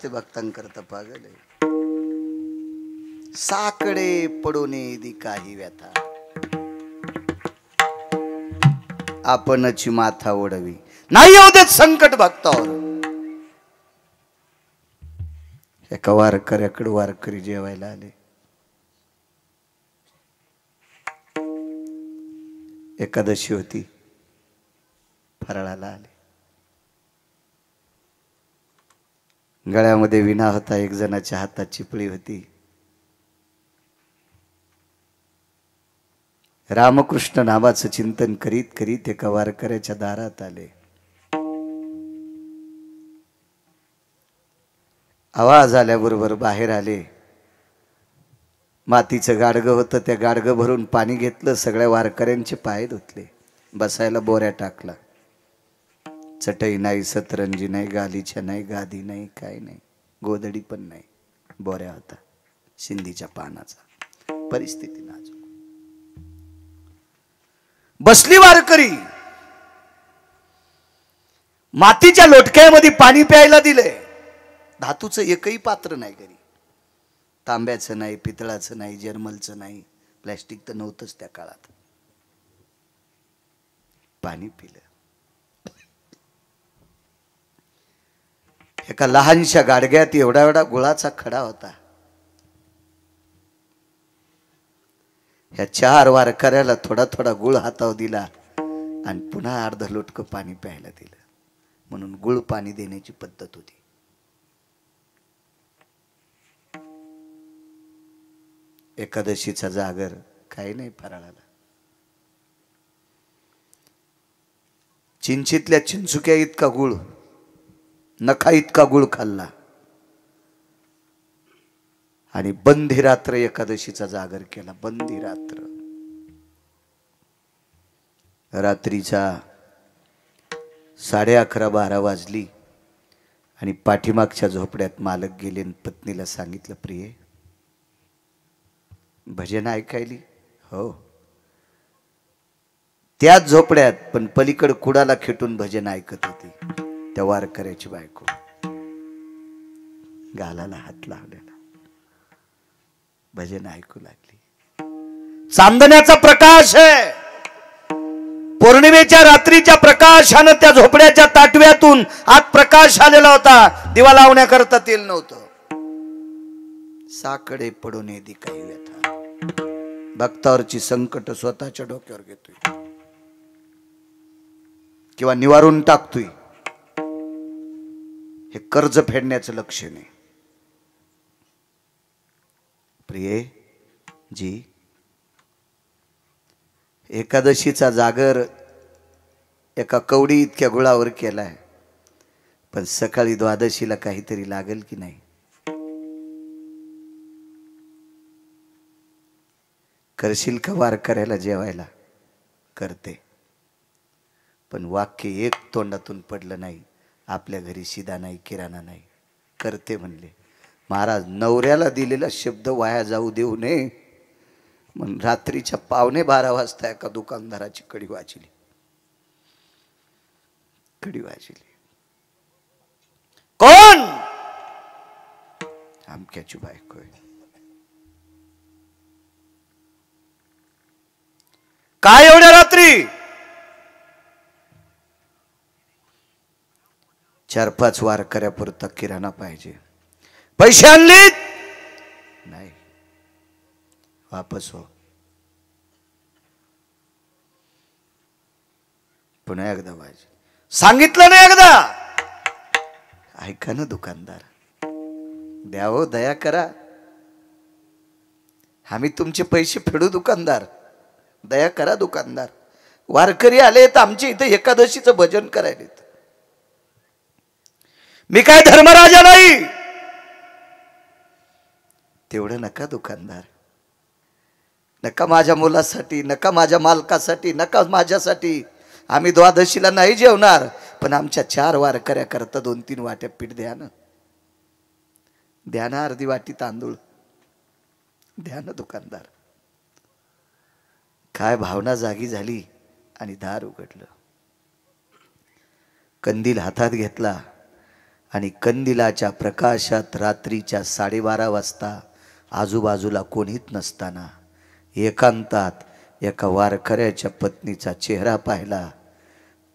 ते भक्तांकरता पागल आहे. साकडे पडूने दी काही व्यथा, आपणची माथा ओढवी, नाही येऊ देत संकट भक्तावर. एका वारकऱ्याकडे वारकरी जेवायला आले. एकादशी होती, फराळाला आले. गळ्यामध्ये विणा होता, एक जणाच्या हातात चिपळी होती. रामकृष्ण नामाचं चिंतन करीत करीत एका वारकऱ्याच्या दारात आले. आवाज आल्याबरोबर बाहेर आले. मातीचं गाडगं होतं, त्या गाडगं भरून पाणी घेतलं, सगळ्या वारकऱ्यांचे पाय धुतले, बसायला बोऱ्या टाकला. चटई नाही, सतरंजी नाही, गालीच्या नाही, गादी नाही, काय नाही, गोदडी पण नाही, बोऱ्या होता शिंदीच्या पानाचा. परिस्थिती नाजूक. बसली वारकरी. मातीच्या लोटक्यामध्ये पाणी प्यायला दिले. धातूचं एकही पात्र नाही घरी, तांब्याचं नाही, पितळाचं नाही, जर्मलचं नाही, प्लॅस्टिक तर नव्हतंच त्या काळात. पाणी पिलं. एका लहानशा गाडग्यात एवढा एवढा गुळाचा खडा होता. ह्या 4 वारकऱ्याला थोडा थोडा गुळ हातावर दिला आणि पुन्हा अर्ध लोटकं पाणी प्यायला दिलं. म्हणून गुळ पाणी देण्याची पद्धत होती. एकादशीचा जागर काही नाही फराळाला. चिंचीतल्या चिंचुक्या इतका गुळ, नखा इतका गुळ खाल्ला आणि बंदी रात्र एकादशीचा जागर केला. बंदी रात्र. रात्रीचा 11:30-12 वाजली आणि पाठीमागच्या झोपड्यात मालक गेले आणि पत्नीला सांगितलं, प्रिये भजन ऐकायली? हो. त्याच झोपड्यात पण पलीकड कुडाला खेटून भजन ऐकत होती त्या वारकऱ्याची बायको. गालाला हात लावलेला, भजन ऐकू लागली. चांदण्याचा प्रकाश आहे. पौर्णिमेच्या रात्रीच्या प्रकाशानं त्या झोपड्याच्या ताटव्यातून आत प्रकाश आलेला होता. दिवा लावण्याकरता तेल नव्हतं. साकडे पडून येदी काही व्यथा, भक्तावरची संकट स्वतःच्या डोक्यावर घेतोय किंवा निवारून टाकतोय. हे कर्ज फेडण्याचं लक्षण आहे. प्रिये जी, एकादशीचा जागर एका कवडी इतक्या गुळावर केलाय, पण सकाळी द्वादशीला काहीतरी लागेल की नाही? करशील का वारकऱ्याला जेवायला? करते. पण वाक्य एक तोंडातून पडलं नाही, आपल्या घरी शिदा नाही, किराणा नाही. करते म्हणले. महाराज, नवऱ्याला दिलेला शब्द वाया जाऊ देऊ नये म्हणून रात्रीच्या 11:15 वाजता एका दुकानदाराची कडी वाजली. कडी वाजली. कोण? आमक्याची बायको आहे. काय एवढ्या रात्री? 4-5 वारकऱ्यापुरता किराणा पाहिजे. पैसे आणलीत? नाही. वापस हो. पुन्हा एकदा पाहिजे. सांगितलं ना एकदा. ऐका ना दुकानदार, द्या हो, दया करा. आम्ही तुमचे पैसे फेडू दुकानदार, दया करा दुकानदार. वारकरी आले तर आमच्या इथे एकादशीचं भजन करायलेत. मी काय धर्मराजा नाही. तेवढं नका दुकानदार. नका माझ्या मुलासाठी, नका माझ्या मालकासाठी, नका माझ्यासाठी. आम्ही द्वादशीला नाही जेवणार, पण आमच्या 4 वारकऱ्याकरता 2-3 वाट्या पीठ द्या ना. द्या ना, अर्धी वाटी तांदूळ द्या ना दुकानदार. काय भावना जागी झाली आणि दार उघडलं. कंदील हातात घेतला आणि कंदिलाच्या प्रकाशात रात्रीच्या 12:30 वाजता आजूबाजूला कोणीच नसताना एकांतात एका वारकऱ्याच्या पत्नीचा चेहरा पाहिला.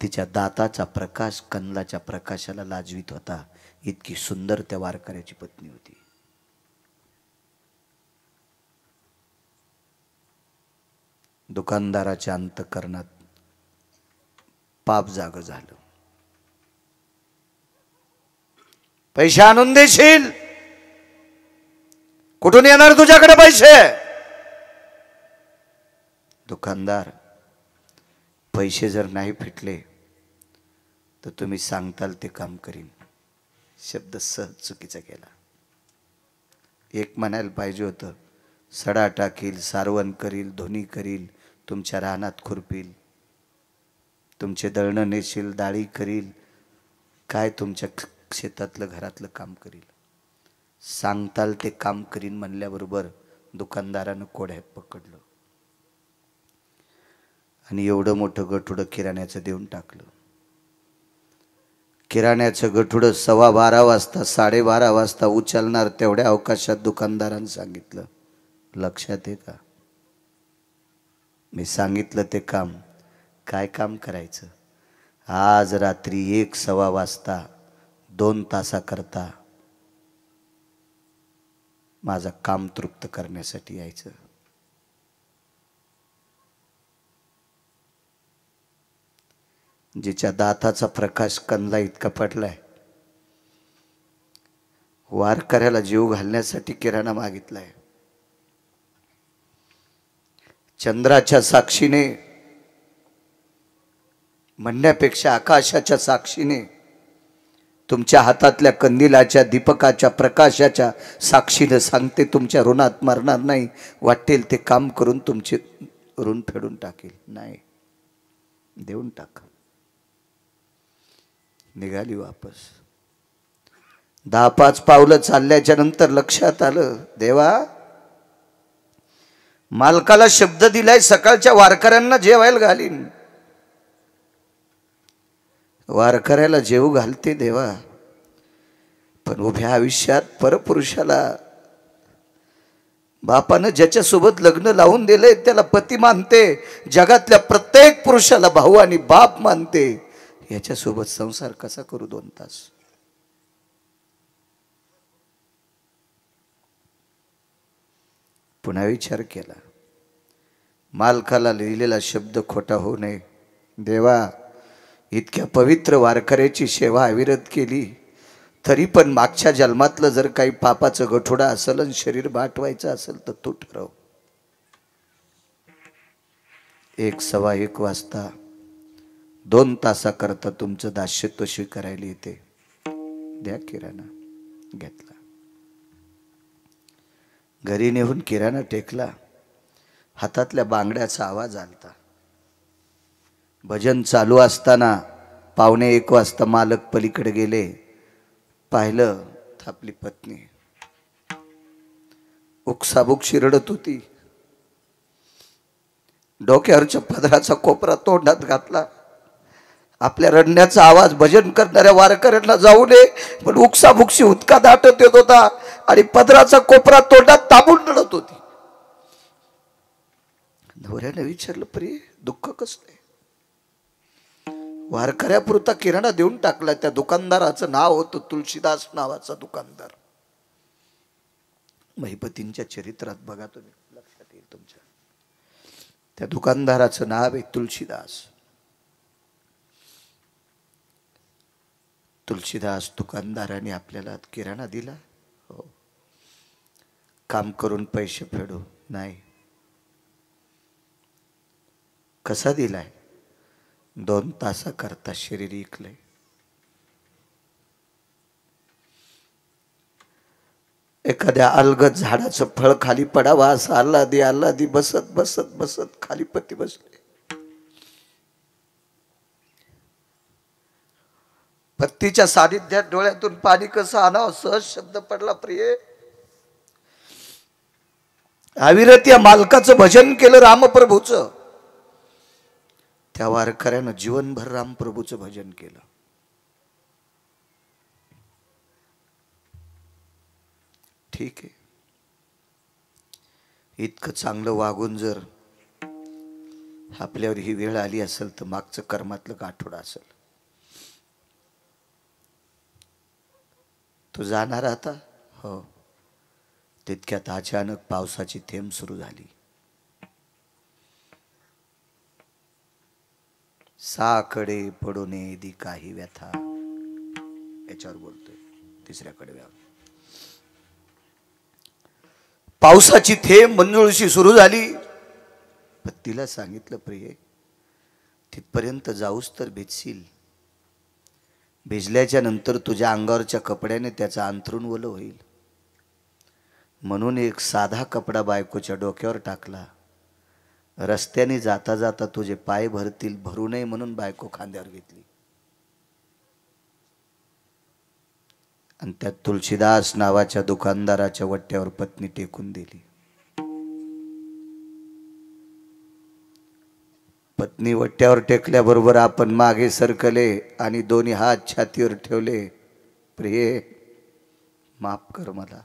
तिच्या दाताचा प्रकाश कंदलाच्या प्रकाशाला लाजवीत होता. इतकी सुंदर त्या वारकऱ्याची पत्नी होती. दुकानदाराच्या अंतःकरणात पाप जाग झालं. पैसे आणून देशील? कुठून येणार तुझ्याकडे पैसे? दुकानदार, पैसे जर नाही फिटले तर तुम्ही सांगताल ते काम करीन. शब्द सहज चुकीचा केला. एक म्हणायला पाहिजे होतं, सडा टाकील, सारवण करील, धोनी करील, तुमच्या रानात खुरपील, तुमचे दळणं नेशील, डाळी करील, काय तुमच्या शेतातलं घरातलं काम करील. सांगताल ते काम करीन म्हणल्याबरोबर दुकानदारानं कोड्यात पकडलं आणि एवढं मोठं गठुडं किराण्याचं देऊन टाकलं. किराण्याचं गठुडं 12:15 वाजता 12:30 वाजता उचलणार तेवढ्या अवकाशात दुकानदारानं सांगितलं, लक्षात आहे का? मी सांगितलं ते काम. काय काम करायचं? आज रात्री 1:15 वाजता 2 तासाकरता माझं काम तृप्त करण्यासाठी यायचं. जिच्या दाताचा प्रकाश कंदला इतका पडलाय, वारकऱ्याला जीव घालण्यासाठी किराणा मागितलाय. चंद्राच्या साक्षीने म्हणण्यापेक्षा आकाशाच्या साक्षीने, तुमच्या हातातल्या कंदिलाच्या दीपकाच्या प्रकाशाच्या साक्षीने सांगते, तुमच्या ऋणात मरणार नाही. वाटेल ते काम करून तुमचे ऋण फेडून टाकेल. नाही, देऊन टाका. निघाली वापस. 10-5 पावलं चालल्याच्या नंतर लक्षात आलं, देवा, मालकाला शब्द दिलाय सकाळच्या वारकऱ्यांना जेवायला घालीन. वारकऱ्याला जेवू घालते देवा, पण उभ्या आयुष्यात परपुरुषाला, बापानं ज्याच्यासोबत लग्न लावून दिले त्याला पती मानते, जगातल्या प्रत्येक पुरुषाला भाऊ आणि बाप मानते. याच्यासोबत संसार कसा करू 2 तास? पुन्हा विचार केला. मालकाला लिहिलेला शब्द खोटा होऊ नये. देवा, इतक्या पवित्र वारकऱ्याची सेवा अविरत केली, तरी पण मागच्या जन्मातलं जर काही पापाचं गठोडा असेल आणि शरीर बाटवायचं असेल तर तू ठरव. 1:15 वाजता 2 तासाकरता तुमचं दास्यत्व स्वीकारायला येते. द्या किराणा. घेतला. घरी नेऊन किराणा टेकला. हातातल्या बांगड्याचा आवाज आलता. भजन चालू असताना 1:15 वाजता मालक पलीकडे गेले. पाहिलं तर आपली पत्नी उकसाबुकशी रडत होती. डोक्यावरच्या पदराचा कोपरा तोंडात घातला. आपल्या रडण्याचा आवाज भजन करणाऱ्या वारकऱ्यांना जाऊ नये, पण उकसाबुकशी उदका दाटत येत होता आणि पदराचा कोपरा तोंडात दाबून रडत होती. नवऱ्याने विचारलं, प्रिय, दुःख कसले? वारकऱ्यापुरता किराणा देऊन टाकला. त्या दुकानदाराचं नाव होतं तुलसीदास नावाचा दुकानदार. महिपतींच्या चरित्रात बघा तुम्ही, लक्षात येईल तुमच्या. त्या दुकानदाराचं नाव आहे तुलसीदास. तुलसीदास दुकानदाराने आपल्याला किराणा दिला. हो. काम करून पैसे फेडू नाही. कसा दिलाय? 2 तासाकरता शरीर इकलंय. एखाद्या अलगद झाडाचं फळ खाली पडावा असं आल्हादी आल्हादी बसत बसत बसत खाली पती बसले. पत्तीच्या सानिध्यात डोळ्यातून पाणी कसं आणावं सहज शब्द पडला. प्रिय, अविरत या मालकाचं भजन केलं रामप्रभूचं. त्या वारकऱ्यानं जीवनभर रामप्रभूचं भजन केलं. ठीक आहे, इतकं चांगलं वागून जर आपल्यावर ही वेळ आली असेल तर मागचं कर्मातलं गाठोडं असेल. तू जाणार आता? हो. तितक्यात अचानक पावसाची थेंब सुरू झाली. साकडे पडूने दी काही व्यथा, याच्यावर बोलतोय तिसऱ्या कडव्यावर. पावसाची थेंब मंजुळशी सुरू झाली. पण तिला सांगितलं, प्रिये तिथपर्यंत जाऊस तर भिजशील. भिजल्याच्या नंतर तुझ्या अंगावरच्या कपड्याने त्याचं अंथरूण ओलं होईल. म्हणून एक साधा कपडा बायकोच्या डोक्यावर टाकला. रस्त्याने जाता जाता तुझे पाय भरतील, भरू नये म्हणून बायको खांद्यावर घेतली. आणि त्या तुलसीदास नावाच्या दुकानदाराच्या वट्ट्यावर पत्नी टेकून दिली. पत्नी वट्ट्यावर टेकल्याबरोबर आपण मागे सरकले आणि दोन्ही हात छातीवर ठेवले. प्रिये माफ कर मला.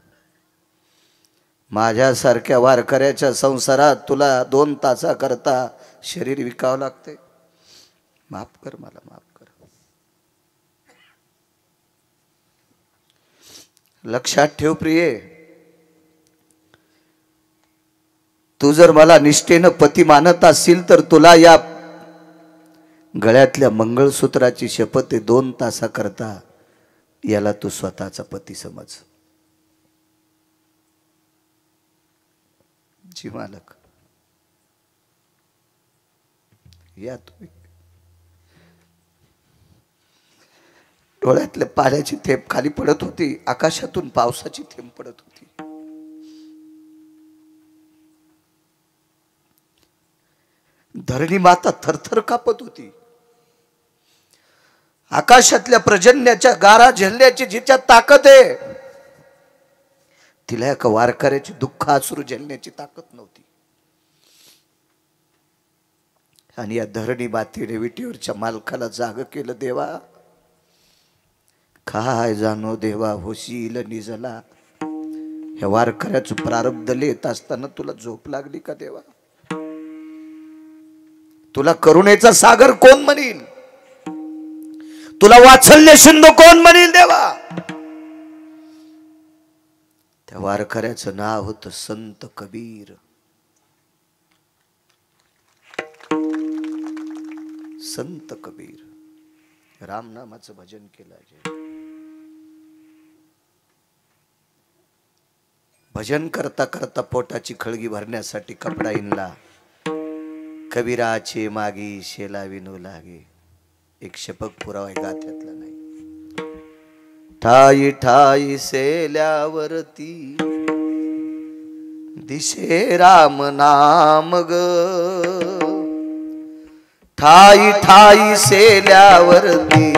माझ्यासारख्या वारकऱ्याच्या संसारात तुला 2 तासाकरता शरीर विकावं लागते. माफ कर मला, माफ कर. लक्षात ठेव प्रिये, तू जर मला निष्ठेनं पती मानत असशील तर तुला या गळ्यातल्या मंगळसूत्राची शपथ आहे 2 तासाकरता याला तू स्वतःचा पती समज. जी मालक, या तुम्ही. डोळ्यातल्या पाण्याची थेंब खाली पडत होती. आकाशातून पावसाची थेंब पडत होती. धरणी माता थरथर कापत होती. आकाशातल्या पर्जन्याच्या गारा झेलण्याची जिच्या ताकद आहे, तिला एका वारकऱ्याची दुःख अश्रू झेलण्याची ताकद नव्हती. आणि या धरणी मातेने विटीवरच्या मालकाला जाग केलं. देवा काय जाणो देवा होशील निजला. ह्या वारकऱ्याचं प्रारब्ध लिहित असताना तुला झोप लागली का देवा? तुला करुणेचा सागर कोण म्हणील? तुला वात्सल्य सिंधू कोण म्हणील देवा? त्या वारकऱ्याचं नाव होतं संत कबीर. संत कबीर रामनामाचं भजन केलं. भजन करता करता पोटाची खळगी भरण्यासाठी कपडा इनला. कबीराचे मागी शेला विनू लागे. एक शपक पुरावा गाथ्यातला नाही. ठाई ठाई सेल्यावरती दिशे राम नाम ग. ठाई ठाई सेल्यावरती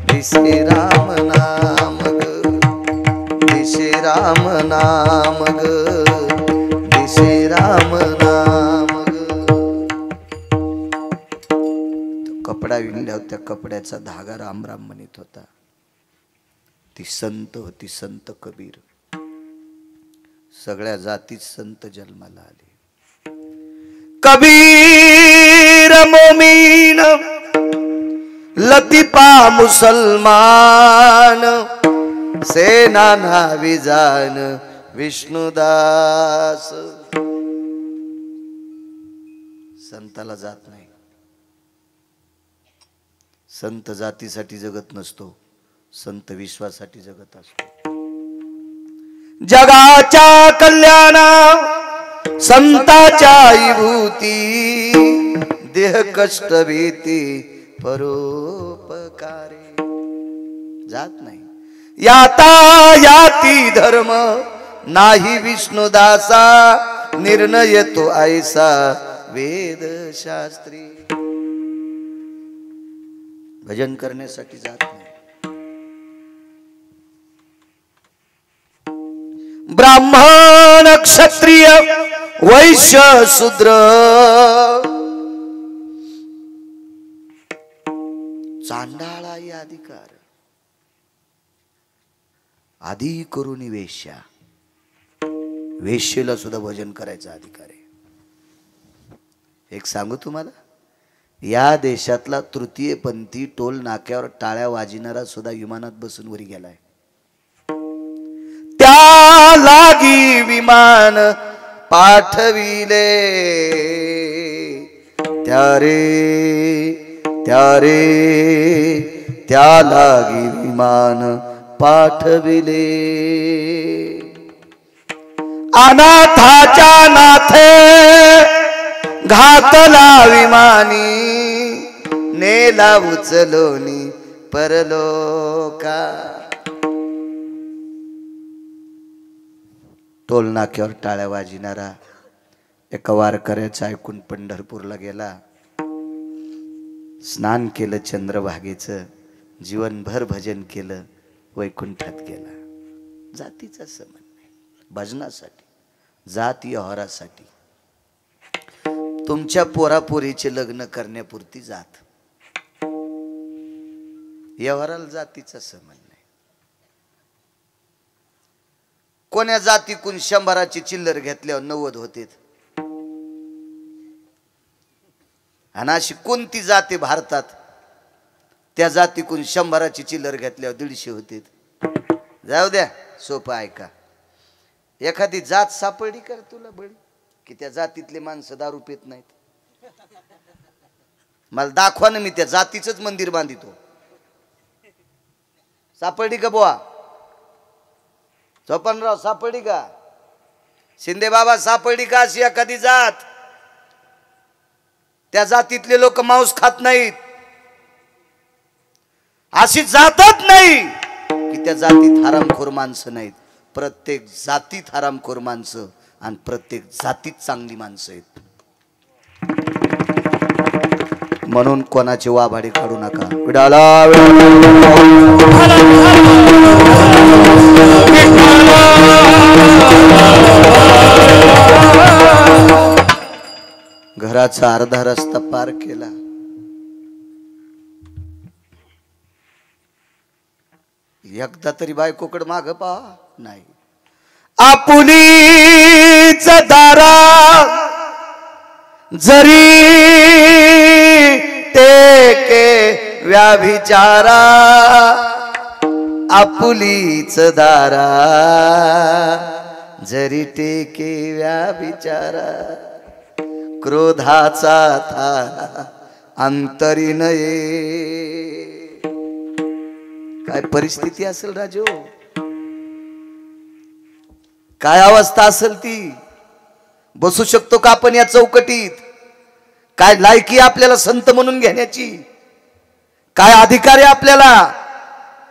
दिशे राम नाम ग. दिशे राम नाम ग. दिशे राम नाम ग. कपडा विणल्यावर त्या कपड्याचा धागा राम राम म्हणत होता. ती संत होती, संत कबीर. सगळ्या जातीत संत जन्माला आले. कबीर मोमीन लतीफा मुसलमान सेना नावी जान विष्णुदास. संताला जात नाही. संत जातीसाठी जगत नसतो, संत विश्वासाठी जगत असतो. जगाच्या कल्याणा संताच्या विभूती. देह कष्ट भीती परोपकारे. जात नाही. याता याती धर्म नाही विष्णुदासा. निर्णय तो ऐसा वेद शास्त्री. भजन करण्यासाठी जात नाही. ब्राह्मण क्षत्रिय वैश्य शूद्र चांडाळाई अधिकार आधी करून वेश्या. वेश्येला सुद्धा भजन करायचा अधिकार आहे. एक सांगू तुम्हाला, या देशातला तृतीयपंथी टोल नाक्यावर टाळ्या वाजविणारा सुद्धा विमानात बसून वरी गेलाय. त्या लागी विमान पाठविले, त्या लागी विमान पाठविले. अनाथाच्या नाथे घातला विमानी, नेला उचलोनी परलोका. टोल नाक्यावर टाळ्या वाजविणारा एका वारकऱ्याचं ऐकून पंढरपूरला गेला. स्नान केलं चंद्रभागेचं, जीवनभर भजन केलं, वैकुंठात गेला. जातीचा संबंध नाही, भजनासाठी, जात व्यवहारासाठी. तुमच्या पोरापोरीचे लग्न करण्यापुरती जात, व्यवहाराला जातीचा संबंध नाही. कोण्या जातीकून 100ची चिल्लर घेतल्यावर 90 होते, आणि अशी कोणती जाती भारतात त्या जातीकून 100ची चिल्लर घेतल्यावर 150 होते. जाऊ द्या, सोपं ऐका. एखादी जात सापडली कर तुला बळी, की त्या जातीतले माणसं दारू पित नाहीत. मला दाखवा ना, मी त्या जातीचंच मंदिर बांधितो. सापडली का बुवा? चोपनराव सापडली का? शिंदे बाबा सापडली का अशी एखादी जात? त्या जातीतले लोक मांस खात नाहीत. अशी जातच नाही की त्या जातीत हरामखोर माणसं नाहीत. प्रत्येक जातीत हरामखोर माणसं आणि प्रत्येक जातीत चांगली माणसं आहेत. म्हणून कोणाचे वाभाडे काढू नका. विडाला घराचा अर्धा रस्ता पार केला. एकदा तरी बायकोकडे माग पहा नाही. आपुलीच दारा जरी टेके व्याभिचारा, आपुलीच दारा जरी टेके व्याभिचारा, क्रोधाचा थारा अंतरी नये. काय परिस्थिती असेल राजो, काय अवस्था असेल ती. बसू शकतो का आपण या चौकटीत? काय लायकी आपल्याला संत म्हणून घेण्याची? काय अधिकार आहे आपल्याला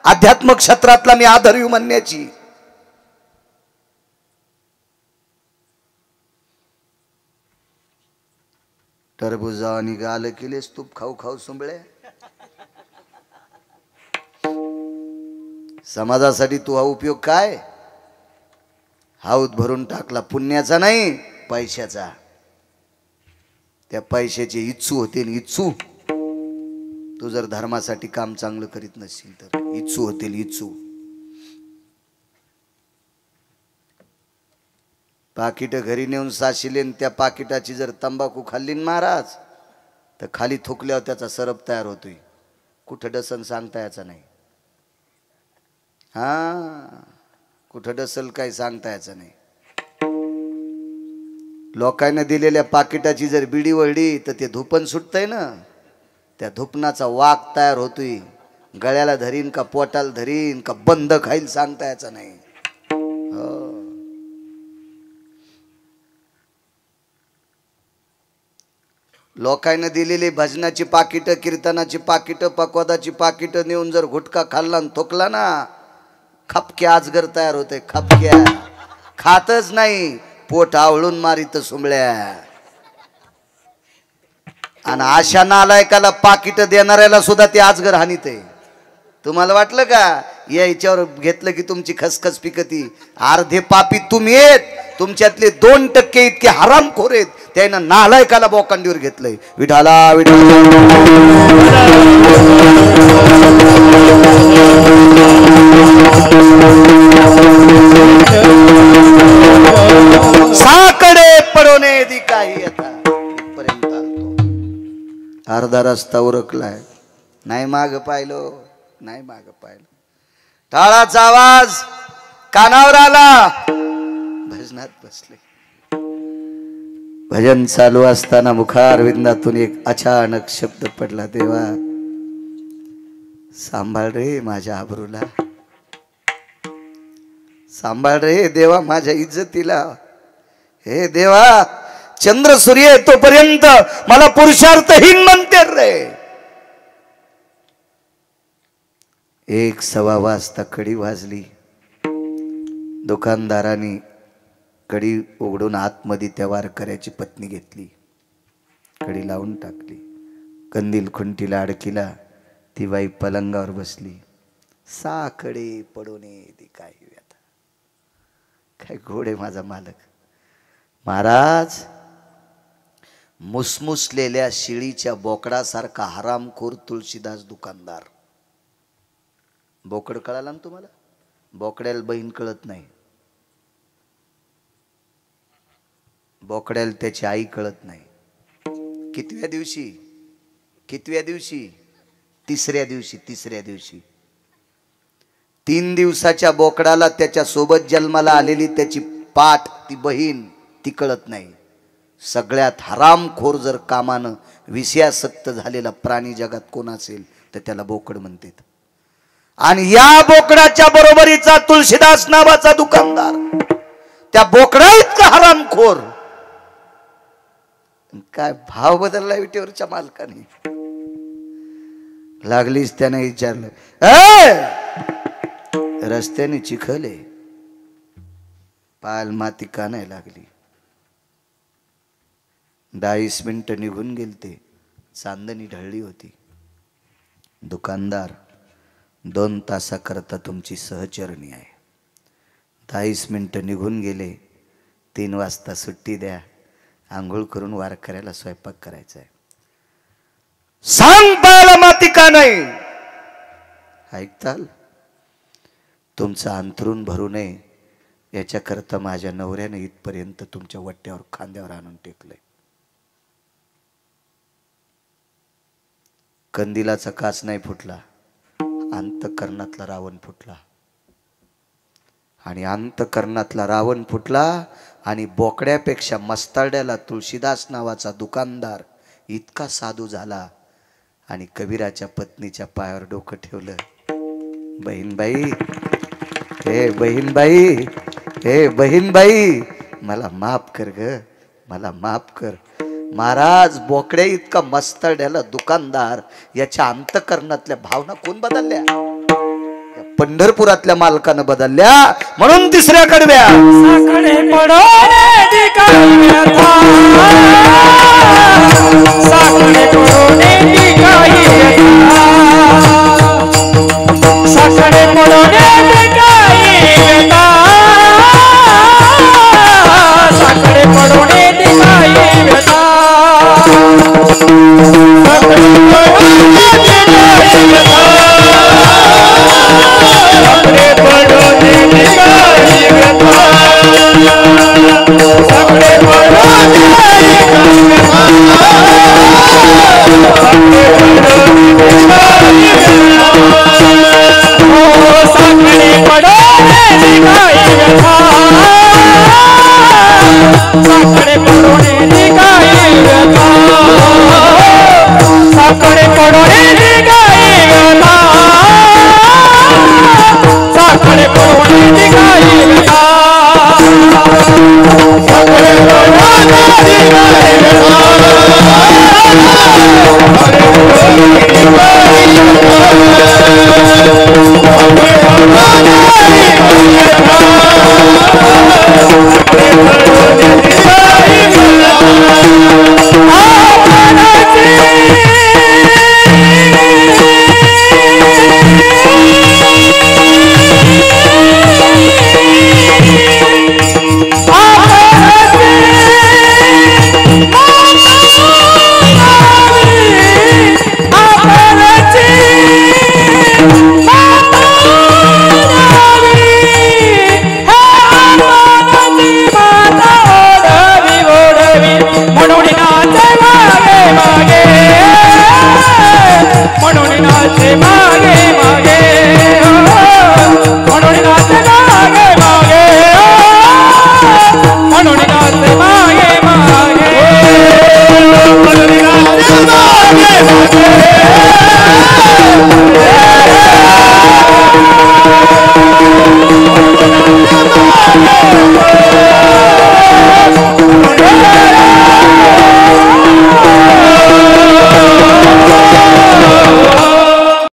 अध्यात्म क्षेत्रातला मी आदरयू म्हणण्याची? टरबुजा आणि गाल केलेस तूप खाऊ खाऊ सुंबळे. समाजासाठी तू हा उपयोग काय? हाऊत भरून टाकला, पुण्याचा नाही पैशाचा. त्या पैशाचे इच्छू होते, इच्छू. तू जर धर्मासाठी काम चांगलं करीत नसशील तर इच्छू होतील, इच्छू. पाकिट घरी नेऊन साशिले, त्या पाकिटाची जर तंबाखू खाल्ली महाराज तर खाली थुकल्यावर त्याचा सरप तयार होतोय. कुठं डसन सांगता याचा नाही. हा, कुठं डसल काय सांगता याचं नाही. लोकांना दिलेल्या पाकिटाची जर बिडी वळली तर ते धुपन सुटतंय ना, त्या धुपनाचा वाक तयार होतोय. गळ्याला धरीन का पोटाला धरीन का बंद खाईल सांगता याचं नाही. हो, लोकांना दिलेली भजनाची पाकिट, कीर्तनाची पाकिट, पकवादाची पाकिट नेऊन जर गुटखा खाल्ला आणि थोकला ना, खपक्या आजगर तयार होते. खपक्या खातच नाही, पोट आवळून मारित सुंबळ्या. आणि अशा नालायकाला पाकिट देणाऱ्याला सुद्धा ते आजगर हानीत आहे. तुम्हाला वाटलं का याच्यावर घेतलं की तुमची खसखस पिकती? अर्धे पापी तुम्ही आहेत, तुमच्यातले 2% इतके हरामखोर आहेत. त्यानं नालायकाला बोकांडीवर घेतलंय. विठाला विठाला अर्धा रस्ता उरकलाय. नाही माग पाहिलो, नाही माग पाहिलं. टाळाचा आवाज कानावर आला. भजनात बसले. भजन चालू असताना मुखारविंदातून एक अचानक शब्द पडला, देवा सांभाळ रे माझ्या आबरूला, सांभाळ रे देवा माझ्या इज्जतीला. हे देवा चंद्र सूर्य तोपर्यंत मला पुरुषार्थहीन म्हणते रे. 1:15 वाजता कडी वाजली. दुकानदाराने कडी उघडून आतमध्ये त्या वारकऱ्याची पत्नी घेतली, कडी लावून टाकली, कंदील खुंटीला अडकिला. ती बाई पलंगावर बसली. साकडे पडोने ती काय व्यथा, काय घोडे माझा मालक. महाराज मुसमुसलेल्या शिळीच्या बोकडासारखा हरामखोर तुळशीदास दुकानदार. बोकड कळाला ना तुम्हाला? बोकड्याला बहीण कळत नाही, बोकड्याला त्याची आई कळत नाही. कितव्या दिवशी? कितव्या दिवशी? तिसऱ्या दिवशी. तिसऱ्या दिवशी 3 दिवसाच्या बोकडाला त्याच्या सोबत जन्माला आलेली त्याची पाठ, ती बहीण, ती कळत नाही. सगळ्यात हरामखोर जर कामानं विषयासक्त झालेला प्राणी जगात कोण असेल तर त्याला बोकड म्हणतात. आणि या बोकडाच्या बरोबरीचा तुळशीदास नावाचा दुकानदार, त्या बोकडा इतका हरामखोर. काय भाव बदलला विटेवरच्या मालकाने. लागलीच त्याने विचारलं, रस्त्याने चिखले पाल माती का नाही लागली? 10 मिनिटं निघून गेलते, चांदणी ढळली होती. दुकानदार 2 तासाकरता तुमची सहचरणी आहे. 10 मिनिटं निघून गेले. 3 वाजता सुट्टी द्या, आंघोळ करून वारकऱ्याला स्वयंपाक करायचा आहे. सांग पायाला माती का नाही? ऐकताल? तुमचं अंथरूण भरू नये याच्याकरता माझ्या नवऱ्याने इथपर्यंत तुमच्या वट्ट्यावर खांद्यावर आणून टेकलंय. कंदिलाचा काच नाही फुटला, अंतःकरणातला रावण फुटला. आणि अंतःकरणातला रावण फुटला आणि बोकड्यापेक्षा मस्ताड्याला तुळशीदास नावाचा दुकानदार इतका साधू झाला आणि कबीराच्या पत्नीच्या पायावर डोकं ठेवलं. बहीणबाई, हे बहीणबाई, हे बहीणबाई, मला माफ कर ग, मला माफ कर. महाराज बोकड्या इतका मस्तड्याला दुकानदार, याच्या अंतःकरणातल्या भावना कोण बदलल्या? पंढरपुरातल्या मालकानं बदलल्या. म्हणून तिसऱ्या कडव्या साकडे पडोने दिखाई व्यथा, साकडे पडोने दिखाई व्यथा, साकडे पडोने दिखाई व्यथा, साकडे पडोने दिखाई व्यथा, साकडे पडोने दिखाई व्यथा, साकडे पडोने दिखाई व्यथा, साकडे पडोने दिखाई व्यथा, साकडे पडोने दिखाई व्यथा, ओ साकडे पडोने दिखाई व्यथा, साकडे पडोने दिखाई व्यथा, साकडे पडोने दिखाई व्यथा, साकडे पडोने दिखाई व्यथा, साकडे पडोने दिखाई व्यथा,